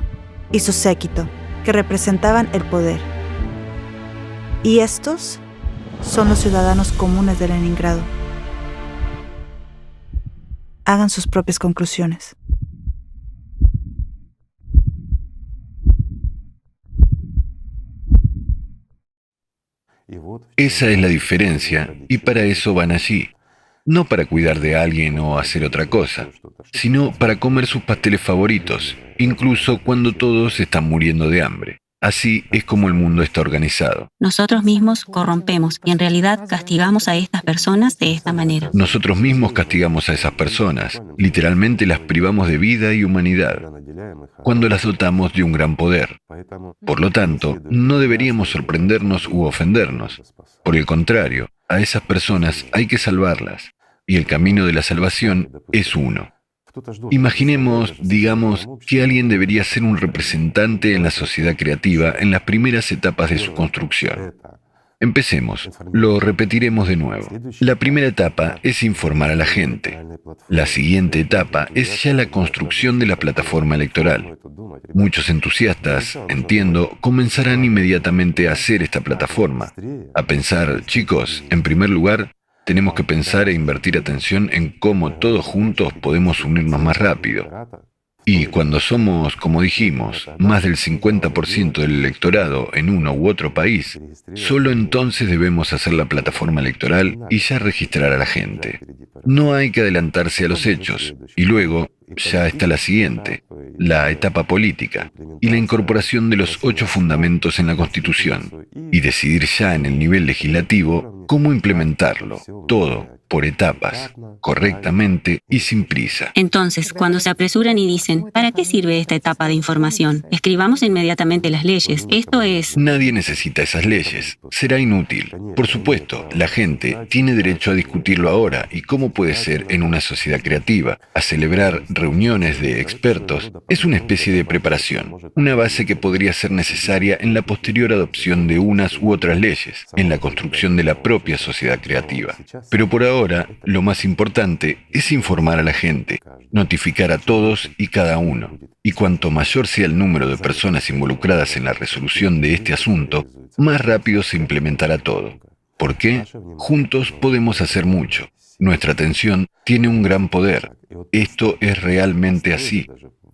y su séquito, que representaban el poder. Y estos son los ciudadanos comunes de Leningrado. Hagan sus propias conclusiones. Esa es la diferencia, y para eso van allí. No para cuidar de alguien o hacer otra cosa, sino para comer sus pasteles favoritos, incluso cuando todos están muriendo de hambre. Así es como el mundo está organizado. Nosotros mismos corrompemos y en realidad castigamos a estas personas de esta manera. Nosotros mismos castigamos a esas personas, literalmente las privamos de vida y humanidad, cuando las dotamos de un gran poder. Por lo tanto, no deberíamos sorprendernos u ofendernos. Por el contrario, a esas personas hay que salvarlas, y el camino de la salvación es uno. Imaginemos, digamos, que alguien debería ser un representante en la sociedad creativa en las primeras etapas de su construcción. Empecemos, lo repetiremos de nuevo. La primera etapa es informar a la gente. La siguiente etapa es ya la construcción de la plataforma electoral. Muchos entusiastas, entiendo, comenzarán inmediatamente a hacer esta plataforma, a pensar, chicos, en primer lugar, tenemos que pensar e invertir atención en cómo todos juntos podemos unirnos más rápido. Y cuando somos, como dijimos, más del 50% del electorado en uno u otro país, solo entonces debemos hacer la plataforma electoral y ya registrar a la gente. No hay que adelantarse a los hechos. Y luego ya está la siguiente, la etapa política y la incorporación de los 8 fundamentos en la Constitución y decidir ya en el nivel legislativo cómo implementarlo, todo por etapas, correctamente y sin prisa. Entonces, cuando se apresuran y dicen, ¿para qué sirve esta etapa de información? Escribamos inmediatamente las leyes. Esto es... Nadie necesita esas leyes. Será inútil. Por supuesto, la gente tiene derecho a discutirlo ahora y cómo puede ser en una sociedad creativa, a celebrar reuniones de expertos. Es una especie de preparación, una base que podría ser necesaria en la posterior adopción de unas u otras leyes, en la construcción de la propia sociedad creativa. Pero por ahora, lo más importante es informar a la gente, notificar a todos y cada uno. Y cuanto mayor sea el número de personas involucradas en la resolución de este asunto, más rápido se implementará todo. ¿Por qué? Juntos podemos hacer mucho. Nuestra atención tiene un gran poder. Esto es realmente así.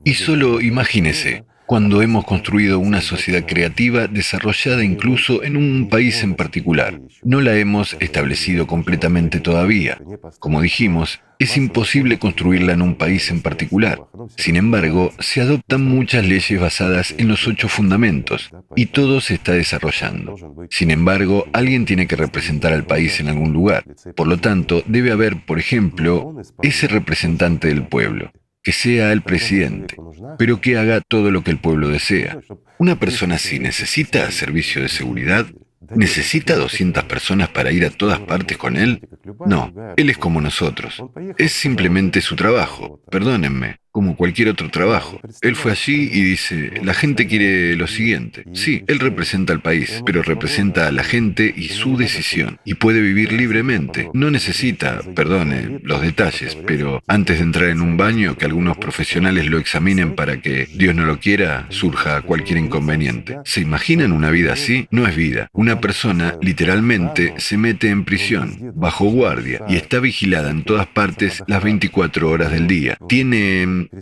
Y solo imagínese, cuando hemos construido una sociedad creativa desarrollada incluso en un país en particular. No la hemos establecido completamente todavía. Como dijimos, es imposible construirla en un país en particular. Sin embargo, se adoptan muchas leyes basadas en los 8 fundamentos y todo se está desarrollando. Sin embargo, alguien tiene que representar al país en algún lugar. Por lo tanto, debe haber, por ejemplo, ese representante del pueblo, que sea el presidente, pero que haga todo lo que el pueblo desea. Una persona así necesita servicio de seguridad, necesita 200 personas para ir a todas partes con él. No, él es como nosotros. Es simplemente su trabajo, perdónenme, como cualquier otro trabajo. Él fue allí y dice, la gente quiere lo siguiente. Sí, él representa al país, pero representa a la gente y su decisión. Y puede vivir libremente. No necesita, perdone los detalles, pero antes de entrar en un baño, que algunos profesionales lo examinen para que, Dios no lo quiera, surja cualquier inconveniente. ¿Se imaginan una vida así? No es vida. Una persona, literalmente, se mete en prisión, bajo guardia, y está vigilada en todas partes las 24 horas del día.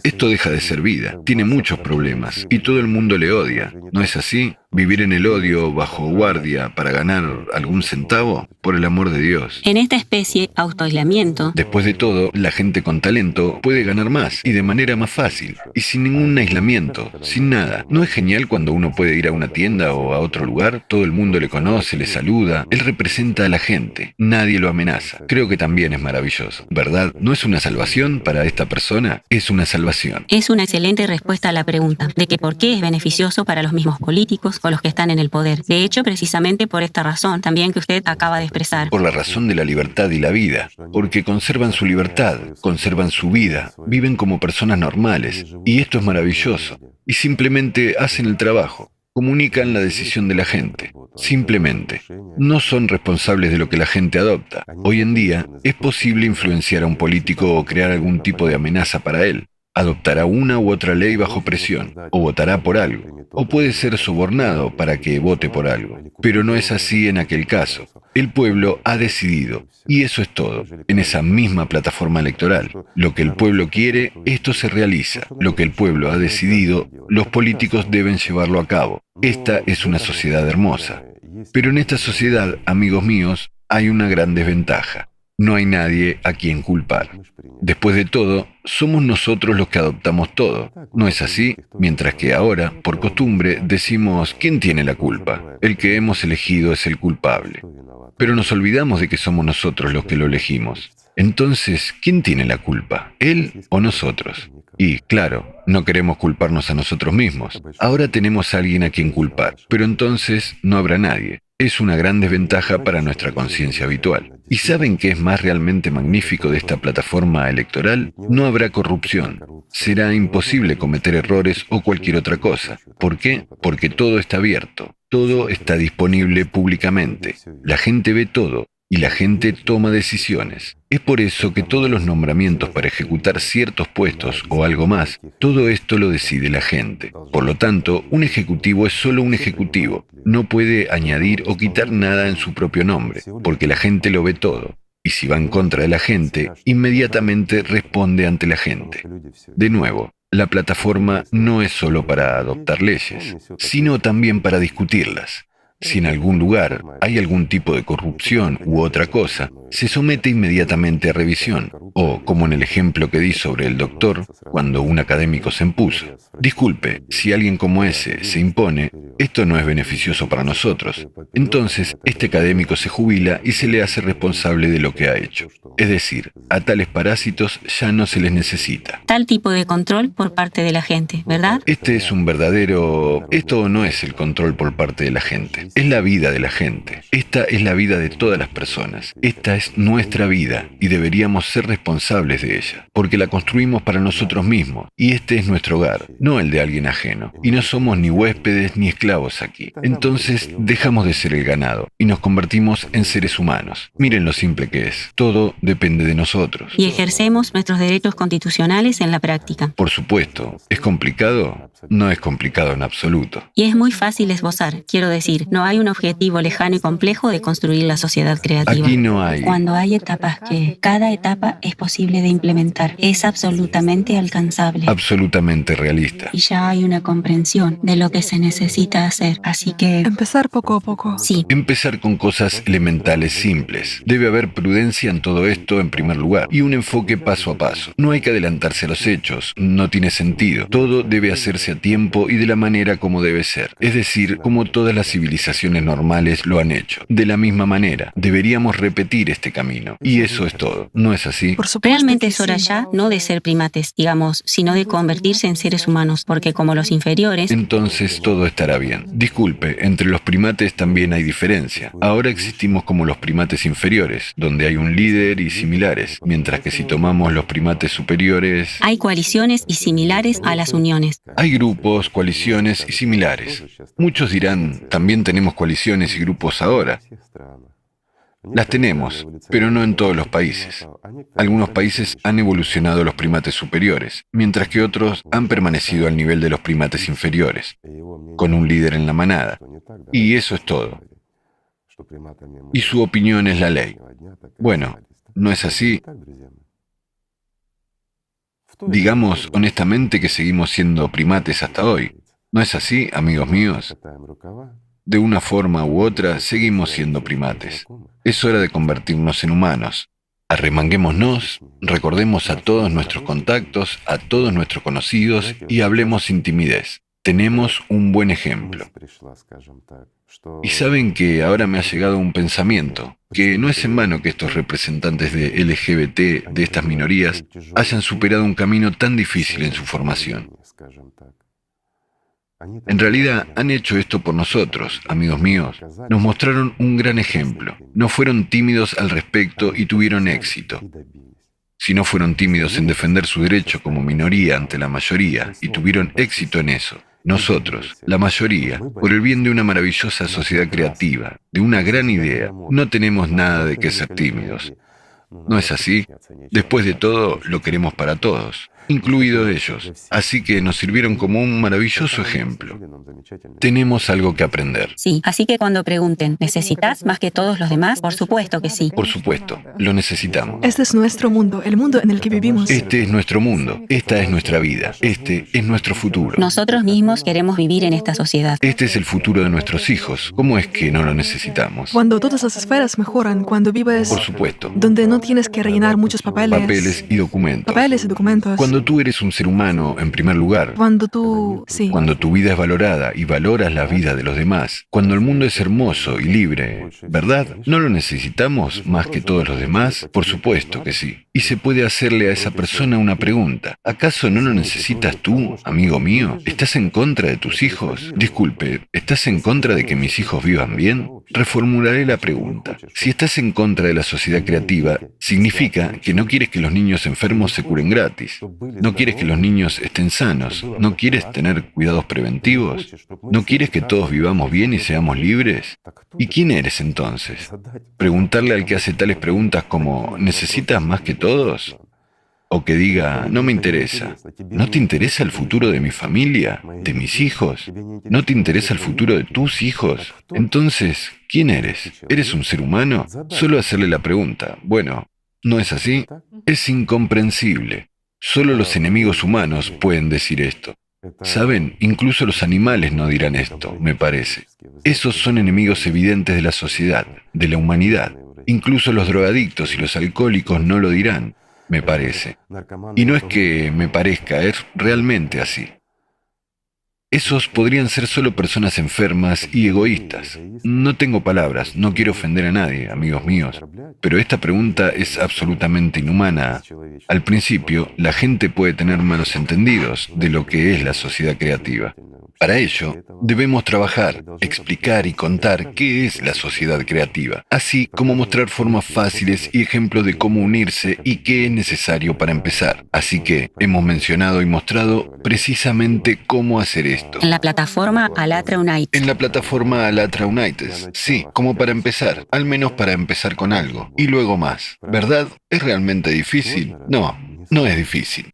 Esto deja de ser vida. Tiene muchos problemas y todo el mundo le odia. ¿No es así? ¿Vivir en el odio bajo guardia para ganar algún centavo? Por el amor de Dios. En esta especie, autoaislamiento... Después de todo, la gente con talento puede ganar más y de manera más fácil y sin ningún aislamiento, sin nada. ¿No es genial cuando uno puede ir a una tienda o a otro lugar? Todo el mundo le conoce, le saluda. Él representa a la gente. Nadie lo amenaza. Creo que también es maravilloso, ¿verdad? ¿No es una salvación para esta persona? Es una salvación. Es una excelente respuesta a la pregunta de que por qué es beneficioso para los mismos políticos o los que están en el poder. De hecho, precisamente por esta razón, también que usted acaba de expresar. Por la razón de la libertad y la vida, porque conservan su libertad, conservan su vida, viven como personas normales, y esto es maravilloso. Y simplemente hacen el trabajo, comunican la decisión de la gente, simplemente. No son responsables de lo que la gente adopta. Hoy en día, es posible influenciar a un político o crear algún tipo de amenaza para él. Adoptará una u otra ley bajo presión, o votará por algo, o puede ser sobornado para que vote por algo. Pero no es así en aquel caso. El pueblo ha decidido, y eso es todo, en esa misma plataforma electoral. Lo que el pueblo quiere, esto se realiza. Lo que el pueblo ha decidido, los políticos deben llevarlo a cabo. Esta es una sociedad hermosa. Pero en esta sociedad, amigos míos, hay una gran desventaja. No hay nadie a quien culpar. Después de todo, somos nosotros los que adoptamos todo. ¿No es así? Mientras que ahora, por costumbre, decimos, ¿quién tiene la culpa? El que hemos elegido es el culpable. Pero nos olvidamos de que somos nosotros los que lo elegimos. Entonces, ¿quién tiene la culpa? ¿Él o nosotros? Y, claro, no queremos culparnos a nosotros mismos. Ahora tenemos a alguien a quien culpar, pero entonces no habrá nadie. Es una gran desventaja para nuestra conciencia habitual. ¿Y saben qué es más realmente magnífico de esta plataforma electoral? No habrá corrupción. Será imposible cometer errores o cualquier otra cosa. ¿Por qué? Porque todo está abierto. Todo está disponible públicamente. La gente ve todo y la gente toma decisiones. Es por eso que todos los nombramientos para ejecutar ciertos puestos o algo más, todo esto lo decide la gente. Por lo tanto, un ejecutivo es solo un ejecutivo. No puede añadir o quitar nada en su propio nombre, porque la gente lo ve todo. Y si va en contra de la gente, inmediatamente responde ante la gente. De nuevo, La plataforma no es solo para adoptar leyes, sino también para discutirlas. Si en algún lugar hay algún tipo de corrupción u otra cosa, se somete inmediatamente a revisión. O, como en el ejemplo que di sobre el doctor, cuando un académico se impuso. Disculpe, si alguien como ese se impone, esto no es beneficioso para nosotros. Entonces, este académico se jubila y se le hace responsable de lo que ha hecho. Es decir, a tales parásitos ya no se les necesita. Tal tipo de control por parte de la gente, ¿verdad? Este es un verdadero... Esto no es el control por parte de la gente. Es la vida de la gente. Esta es la vida de todas las personas. Esta es nuestra vida y deberíamos ser responsables de ella, porque la construimos para nosotros mismos y este es nuestro hogar, no el de alguien ajeno. Y no somos ni huéspedes ni esclavos aquí. Entonces dejamos de ser el ganado y nos convertimos en seres humanos. Miren lo simple que es. Todo depende de nosotros. Y ejercemos nuestros derechos constitucionales en la práctica. Por supuesto. ¿Es complicado? No es complicado en absoluto. Y es muy fácil esbozar. Quiero decir, no hay un objetivo lejano y complejo de construir la sociedad creativa. Aquí no hay... Cuando hay etapas que cada etapa es posible de implementar, es absolutamente alcanzable. Absolutamente realista. Y ya hay una comprensión de lo que se necesita hacer. Así que... Empezar poco a poco. Sí. Empezar con cosas elementales simples. Debe haber prudencia en todo esto en primer lugar y un enfoque paso a paso. No hay que adelantarse a los hechos, no tiene sentido. Todo debe hacerse a tiempo y de la manera como debe ser. Es decir, como todas las civilizaciones normales lo han hecho. De la misma manera, deberíamos repetir este camino. Y eso es todo. ¿No es así? Por supuesto Realmente que es hora sí. ya no de ser primates, digamos, sino de convertirse en seres humanos, porque como los inferiores... Entonces todo estará bien. Disculpe, entre los primates también hay diferencia. Ahora existimos como los primates inferiores, donde hay un líder y similares, mientras que si tomamos los primates superiores... Hay coaliciones y similares a las uniones. Hay grupos, coaliciones y similares. Muchos dirán, también tenemos coaliciones y grupos ahora. Las tenemos, pero no en todos los países. Algunos países han evolucionado a los primates superiores, mientras que otros han permanecido al nivel de los primates inferiores, con un líder en la manada. Y eso es todo. Y su opinión es la ley. Bueno, ¿no es así? Digamos honestamente que seguimos siendo primates hasta hoy. ¿No es así, amigos míos? De una forma u otra, seguimos siendo primates. Es hora de convertirnos en humanos. Arremanguémonos, recordemos a todos nuestros contactos, a todos nuestros conocidos y hablemos sin timidez. Tenemos un buen ejemplo. Y saben que ahora me ha llegado un pensamiento, que no es en vano que estos representantes de LGBT, de estas minorías, hayan superado un camino tan difícil en su formación. En realidad han hecho esto por nosotros, amigos míos. Nos mostraron un gran ejemplo. No fueron tímidos al respecto y tuvieron éxito. Si no fueron tímidos en defender su derecho como minoría ante la mayoría y tuvieron éxito en eso. Nosotros, la mayoría, por el bien de una maravillosa sociedad creativa, de una gran idea, no tenemos nada de qué ser tímidos. ¿No es así? Después de todo, lo queremos para todos, incluidos ellos. Así que nos sirvieron como un maravilloso ejemplo. Tenemos algo que aprender. Sí, así que cuando pregunten, ¿necesitas más que todos los demás? Por supuesto que sí. Por supuesto, lo necesitamos. Este es nuestro mundo, el mundo en el que vivimos. Este es nuestro mundo, esta es nuestra vida, este es nuestro futuro. Nosotros mismos queremos vivir en esta sociedad. Este es el futuro de nuestros hijos. ¿Cómo es que no lo necesitamos? Cuando todas las esferas mejoran, cuando vives Por supuesto. donde no tienes que rellenar muchos papeles. Papeles y documentos. Papeles y documentos. Cuando tú eres un ser humano, en primer lugar. Cuando tú... Sí. Cuando tu vida es valorada y valoras la vida de los demás. Cuando el mundo es hermoso y libre. ¿Verdad? ¿No lo necesitamos más que todos los demás? Por supuesto que sí. Y se puede hacerle a esa persona una pregunta. ¿Acaso no lo necesitas tú, amigo mío? ¿Estás en contra de tus hijos? Disculpe, ¿estás en contra de que mis hijos vivan bien? Reformularé la pregunta. Si estás en contra de la sociedad creativa, significa que no quieres que los niños enfermos se curen gratis. No quieres que los niños estén sanos. No quieres tener cuidados preventivos. No quieres que todos vivamos bien y seamos libres. ¿Y quién eres entonces? Preguntarle al que hace tales preguntas como ¿necesitas más que todos? O que diga, no me interesa. ¿No te interesa el futuro de mi familia? ¿De mis hijos? ¿No te interesa el futuro de tus hijos? Entonces, ¿quién eres? ¿Eres un ser humano? Solo hacerle la pregunta. Bueno, ¿no es así? Es incomprensible. Solo los enemigos humanos pueden decir esto. ¿Saben? Incluso los animales no dirán esto, me parece. Esos son enemigos evidentes de la sociedad, de la humanidad. Incluso los drogadictos y los alcohólicos no lo dirán, me parece. Y no es que me parezca, es realmente así. Esos podrían ser solo personas enfermas y egoístas. No tengo palabras, no quiero ofender a nadie, amigos míos, pero esta pregunta es absolutamente inhumana. Al principio, la gente puede tener malos entendidos de lo que es la sociedad creativa. Para ello, debemos trabajar, explicar y contar qué es la sociedad creativa, así como mostrar formas fáciles y ejemplos de cómo unirse y qué es necesario para empezar. Así que hemos mencionado y mostrado precisamente cómo hacer esto. En la plataforma Alatra United. En la plataforma Alatra United, sí, como para empezar, al menos para empezar con algo, y luego más. ¿Verdad? ¿Es realmente difícil? No, no es difícil.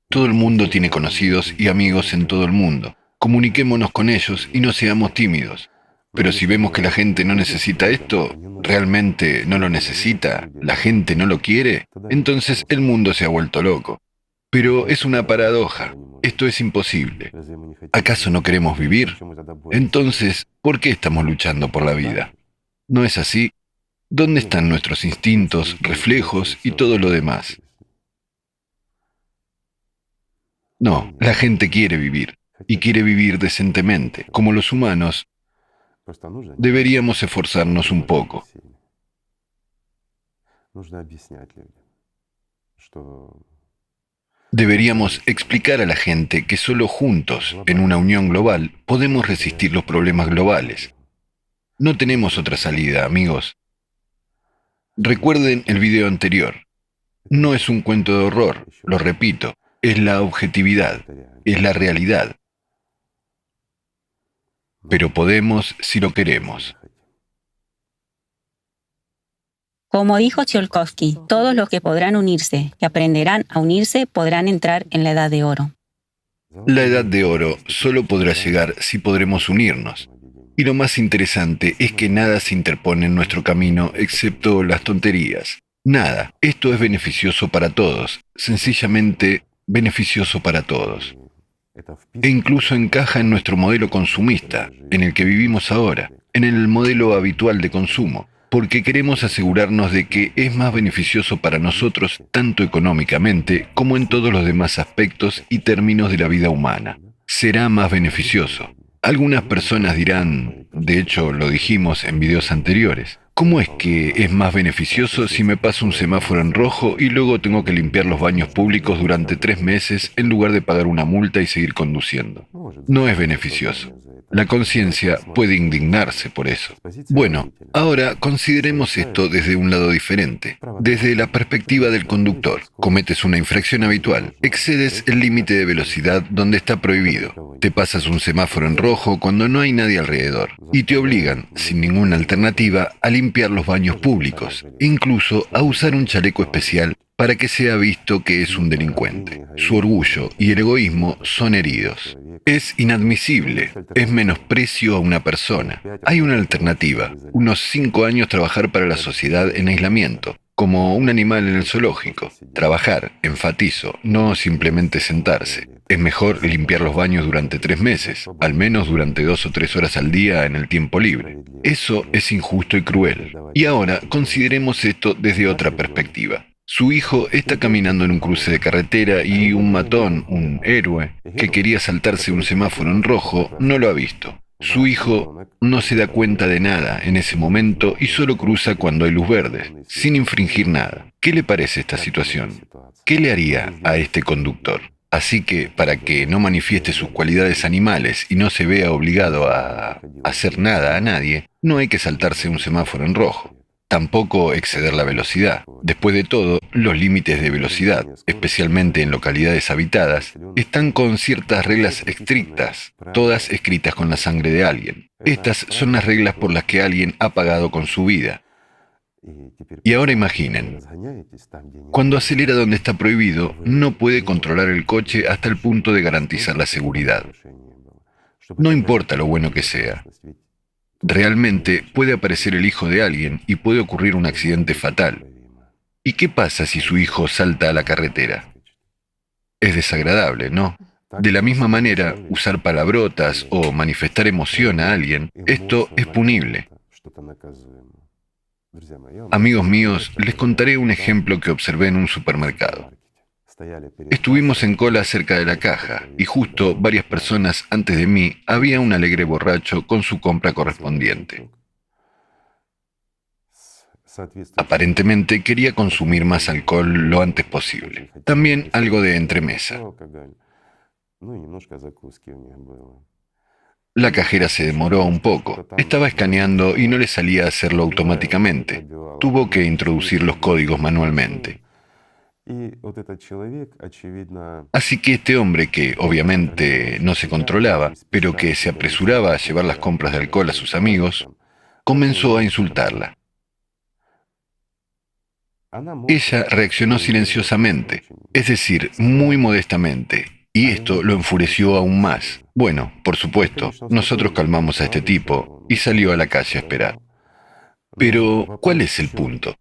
Todo el mundo tiene conocidos y amigos en todo el mundo. Comuniquémonos con ellos y no seamos tímidos. Pero si vemos que la gente no necesita esto, realmente no lo necesita, la gente no lo quiere, entonces el mundo se ha vuelto loco. Pero es una paradoja. Esto es imposible. ¿Acaso no queremos vivir? Entonces, ¿por qué estamos luchando por la vida? ¿No es así? ¿Dónde están nuestros instintos, reflejos y todo lo demás? No, la gente quiere vivir. Y quiere vivir decentemente. Como los humanos, deberíamos esforzarnos un poco. Deberíamos explicar a la gente que solo juntos, en una unión global, podemos resistir los problemas globales. No tenemos otra salida, amigos. Recuerden el video anterior. No es un cuento de horror, lo repito, es la objetividad, es la realidad. Pero podemos si lo queremos. Como dijo Tsiolkovsky, todos los que podrán unirse, que aprenderán a unirse, podrán entrar en la Edad de Oro. La Edad de Oro solo podrá llegar si podremos unirnos. Y lo más interesante es que nada se interpone en nuestro camino excepto las tonterías. Nada. Esto es beneficioso para todos, sencillamente beneficioso para todos. E incluso encaja en nuestro modelo consumista, en el que vivimos ahora, en el modelo habitual de consumo, porque queremos asegurarnos de que es más beneficioso para nosotros tanto económicamente como en todos los demás aspectos y términos de la vida humana. Será más beneficioso. Algunas personas dirán, de hecho lo dijimos en videos anteriores, ¿cómo es que es más beneficioso si me paso un semáforo en rojo y luego tengo que limpiar los baños públicos durante 3 meses en lugar de pagar una multa y seguir conduciendo? No es beneficioso. La conciencia puede indignarse por eso. Bueno, ahora consideremos esto desde un lado diferente, desde la perspectiva del conductor. Cometes una infracción habitual, excedes el límite de velocidad donde está prohibido, te pasas un semáforo en rojo cuando no hay nadie alrededor y te obligan, sin ninguna alternativa, a limpiar los baños públicos, incluso a usar un chaleco especial para que sea visto que es un delincuente. Su orgullo y el egoísmo son heridos. Es inadmisible, es menosprecio a una persona. Hay una alternativa, unos 5 años trabajar para la sociedad en aislamiento, como un animal en el zoológico. Trabajar, enfatizo, no simplemente sentarse. Es mejor limpiar los baños durante 3 meses, al menos durante 2 o 3 horas al día en el tiempo libre. Eso es injusto y cruel. Y ahora consideremos esto desde otra perspectiva. Su hijo está caminando en un cruce de carretera y un matón, un héroe, que quería saltarse un semáforo en rojo, no lo ha visto. Su hijo no se da cuenta de nada en ese momento y solo cruza cuando hay luz verde, sin infringir nada. ¿Qué le parece esta situación? ¿Qué le haría a este conductor? Así que, para que no manifieste sus cualidades animales y no se vea obligado a hacer nada a nadie, no hay que saltarse un semáforo en rojo. Tampoco exceder la velocidad. Después de todo, los límites de velocidad, especialmente en localidades habitadas, están con ciertas reglas estrictas, todas escritas con la sangre de alguien. Estas son las reglas por las que alguien ha pagado con su vida. Y ahora imaginen, cuando acelera donde está prohibido, no puede controlar el coche hasta el punto de garantizar la seguridad. No importa lo bueno que sea. Realmente puede aparecer el hijo de alguien y puede ocurrir un accidente fatal. ¿Y qué pasa si su hijo salta a la carretera? es desagradable, ¿no? De la misma manera, usar palabrotas o manifestar emoción a alguien, esto es punible. Amigos míos, les contaré un ejemplo que observé en un supermercado. Estuvimos en cola cerca de la caja y justo varias personas antes de mí había un alegre borracho con su compra correspondiente. Aparentemente quería consumir más alcohol lo antes posible. También algo de entremesa. La cajera se demoró un poco. Estaba escaneando y no le salía a hacerlo automáticamente. Tuvo que introducir los códigos manualmente. Así que este hombre, que obviamente no se controlaba, pero que se apresuraba a llevar las compras de alcohol a sus amigos, comenzó a insultarla. Ella reaccionó silenciosamente, es decir, muy modestamente, y esto lo enfureció aún más. Bueno, por supuesto, nosotros calmamos a este tipo y salió a la calle a esperar. Pero, ¿cuál es el punto?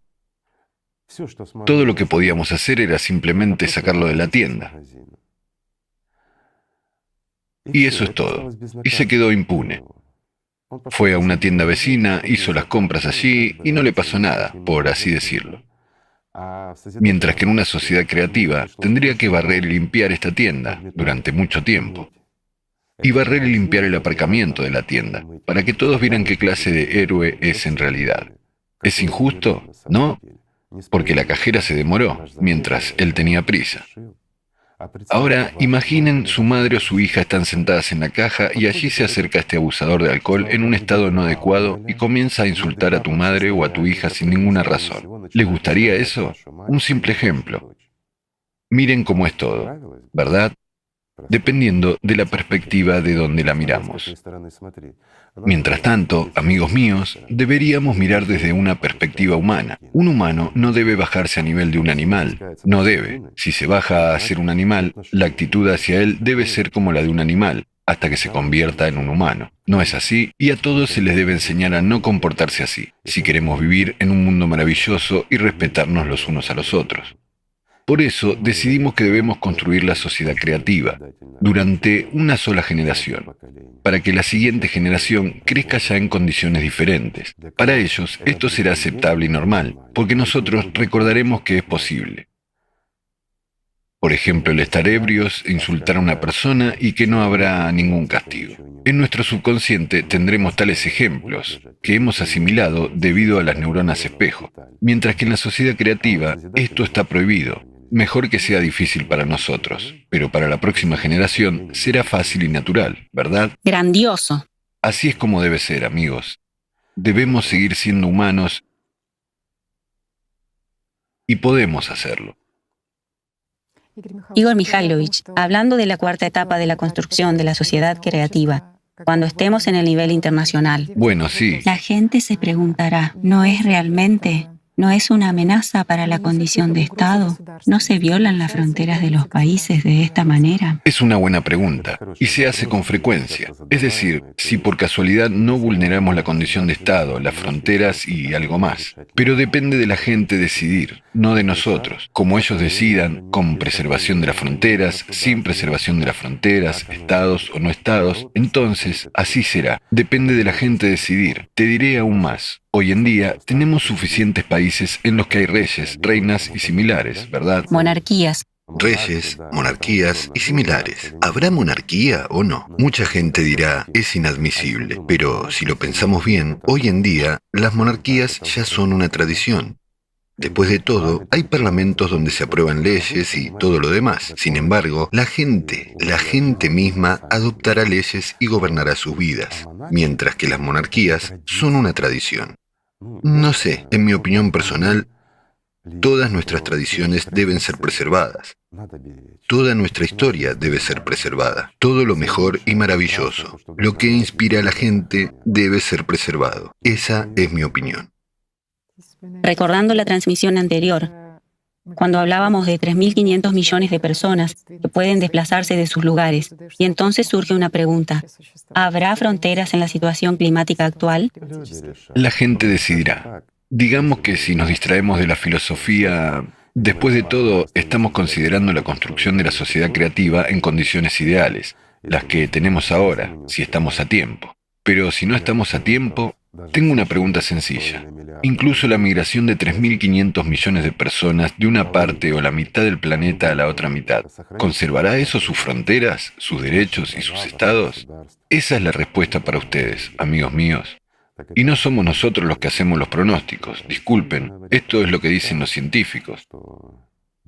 Todo lo que podíamos hacer era simplemente sacarlo de la tienda. Y eso es todo. Y se quedó impune. Fue a una tienda vecina, hizo las compras allí y no le pasó nada, por así decirlo. Mientras que en una sociedad creativa tendría que barrer y limpiar esta tienda durante mucho tiempo. Y barrer y limpiar el aparcamiento de la tienda, para que todos vieran qué clase de héroe es en realidad. ¿Es injusto? No, porque la cajera se demoró, mientras él tenía prisa. Ahora, imaginen su madre o su hija están sentadas en la caja y allí se acerca este abusador de alcohol en un estado no adecuado y comienza a insultar a tu madre o a tu hija sin ninguna razón. ¿Les gustaría eso? Un simple ejemplo. Miren cómo es todo, ¿verdad? Dependiendo de la perspectiva de donde la miramos. Mientras tanto, amigos míos, deberíamos mirar desde una perspectiva humana. Un humano no debe bajarse a nivel de un animal. No debe. Si se baja a ser un animal, la actitud hacia él debe ser como la de un animal, hasta que se convierta en un humano. No es así, y a todos se les debe enseñar a no comportarse así, si queremos vivir en un mundo maravilloso y respetarnos los unos a los otros. Por eso decidimos que debemos construir la sociedad creativa durante una sola generación, para que la siguiente generación crezca ya en condiciones diferentes. Para ellos esto será aceptable y normal, porque nosotros recordaremos que es posible. Por ejemplo, el estar ebrios, insultar a una persona y que no habrá ningún castigo. En nuestro subconsciente tendremos tales ejemplos que hemos asimilado debido a las neuronas espejo, mientras que en la sociedad creativa esto está prohibido. Mejor que sea difícil para nosotros, pero para la próxima generación será fácil y natural, ¿verdad? Grandioso. Así es como debe ser, amigos. Debemos seguir siendo humanos y podemos hacerlo. Igor Mikhailovich, hablando de la cuarta etapa de la construcción de la sociedad creativa, cuando estemos en el nivel internacional. Bueno, sí. La gente se preguntará, ¿no es realmente? ¿No es una amenaza para la condición de Estado? ¿No se violan las fronteras de los países de esta manera? Es una buena pregunta, y se hace con frecuencia. Es decir, si por casualidad no vulneramos la condición de Estado, las fronteras y algo más. Pero depende de la gente decidir, no de nosotros. Como ellos decidan, con preservación de las fronteras, sin preservación de las fronteras, estados o no estados, entonces así será. Depende de la gente decidir. Te diré aún más. Hoy en día tenemos suficientes países en los que hay reyes, reinas y similares, ¿verdad? Monarquías. Reyes, monarquías y similares. ¿Habrá monarquía o no? Mucha gente dirá, es inadmisible, pero si lo pensamos bien, hoy en día las monarquías ya son una tradición. Después de todo, hay parlamentos donde se aprueban leyes y todo lo demás. Sin embargo, la gente misma adoptará leyes y gobernará sus vidas, mientras que las monarquías son una tradición. No sé, en mi opinión personal, todas nuestras tradiciones deben ser preservadas. Toda nuestra historia debe ser preservada. Todo lo mejor y maravilloso, lo que inspira a la gente, debe ser preservado. Esa es mi opinión. Recordando la transmisión anterior, cuando hablábamos de 3.500 millones de personas que pueden desplazarse de sus lugares, y entonces surge una pregunta. ¿Habrá fronteras en la situación climática actual? La gente decidirá. Digamos que si nos distraemos de la filosofía, Después de todo, estamos considerando la construcción de la sociedad creativa en condiciones ideales, las que tenemos ahora, si estamos a tiempo. Pero si no estamos a tiempo, tengo una pregunta sencilla. Incluso la migración de 3.500 millones de personas de una parte o la mitad del planeta a la otra mitad, ¿conservará eso sus fronteras, sus derechos y sus estados? Esa es la respuesta para ustedes, amigos míos. Y no somos nosotros los que hacemos los pronósticos. Disculpen, esto es lo que dicen los científicos.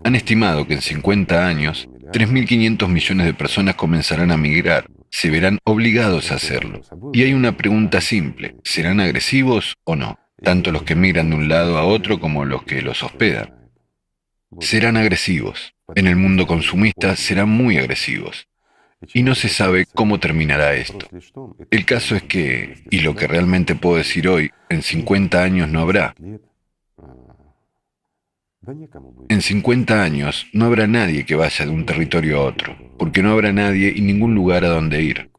Han estimado que en 50 años, 3.500 millones de personas comenzarán a migrar. Se verán obligados a hacerlo. Y hay una pregunta simple. ¿Serán agresivos o no? Tanto los que migran de un lado a otro como los que los hospedan. Serán agresivos. En el mundo consumista serán muy agresivos. Y no se sabe cómo terminará esto. El caso es que, y lo que realmente puedo decir hoy, en 50 años no habrá. En 50 años no habrá nadie que vaya de un territorio a otro, porque no habrá nadie y ningún lugar a donde ir.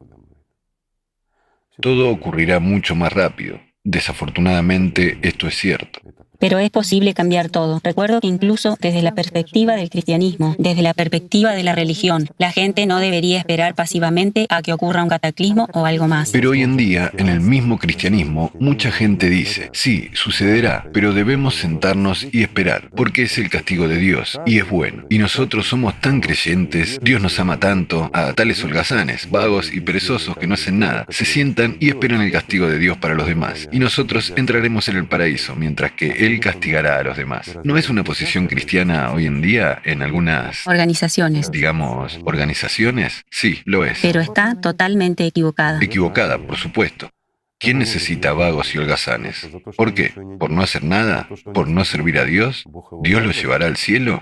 Todo ocurrirá mucho más rápido. Desafortunadamente, esto es cierto. Pero es posible cambiar todo. Recuerdo que incluso desde la perspectiva del cristianismo, desde la perspectiva de la religión, la gente no debería esperar pasivamente a que ocurra un cataclismo o algo más. Pero hoy en día, en el mismo cristianismo, mucha gente dice, sí, sucederá, pero debemos sentarnos y esperar, porque es el castigo de Dios, y es bueno. Y nosotros somos tan creyentes, Dios nos ama tanto, a tales holgazanes, vagos y perezosos que no hacen nada, se sientan y esperan el castigo de Dios para los demás. Y nosotros entraremos en el paraíso, mientras que Él castigará a los demás. ¿No es una posición cristiana hoy en día en algunas organizaciones? Digamos, organizaciones? Sí, lo es. Pero está totalmente equivocada. Equivocada, por supuesto. ¿Quién necesita vagos y holgazanes? ¿Por qué? ¿Por no hacer nada? ¿Por no servir a Dios? ¿Dios los llevará al cielo?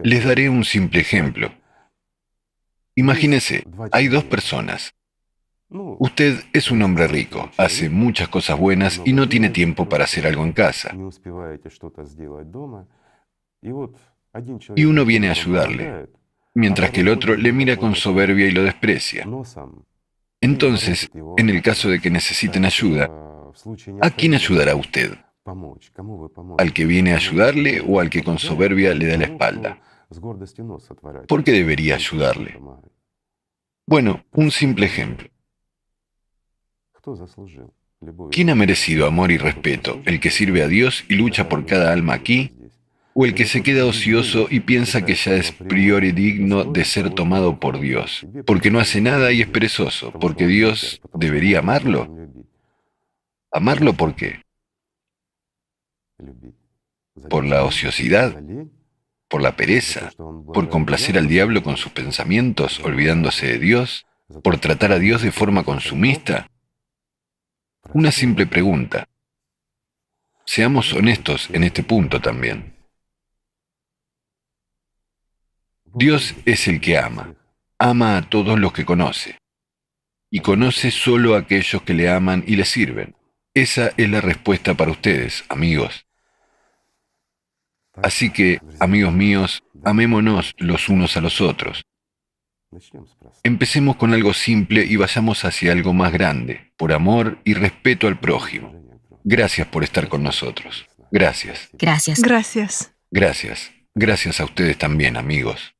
Les daré un simple ejemplo. Imagínese, hay dos personas. Usted es un hombre rico, hace muchas cosas buenas y no tiene tiempo para hacer algo en casa. Y uno viene a ayudarle, mientras que el otro le mira con soberbia y lo desprecia. Entonces, en el caso de que necesiten ayuda, ¿a quién ayudará usted? ¿Al que viene a ayudarle o al que con soberbia le da la espalda? ¿Por qué debería ayudarle? Bueno, un simple ejemplo. ¿Quién ha merecido amor y respeto? ¿El que sirve a Dios y lucha por cada alma aquí? ¿O el que se queda ocioso y piensa que ya es priori digno de ser tomado por Dios? Porque no hace nada y es perezoso. ¿Porque Dios debería amarlo? ¿Amarlo por qué? ¿Por la ociosidad? ¿Por la pereza? ¿Por complacer al diablo con sus pensamientos, olvidándose de Dios? ¿Por tratar a Dios de forma consumista? Una simple pregunta. Seamos honestos en este punto también. Dios es el que ama. Ama a todos los que conoce. Y conoce solo a aquellos que le aman y le sirven. Esa es la respuesta para ustedes, amigos. Así que, amigos míos, amémonos los unos a los otros. Empecemos con algo simple y vayamos hacia algo más grande, por amor y respeto al prójimo. Gracias por estar con nosotros. Gracias. Gracias. Gracias. Gracias. Gracias a ustedes también, amigos.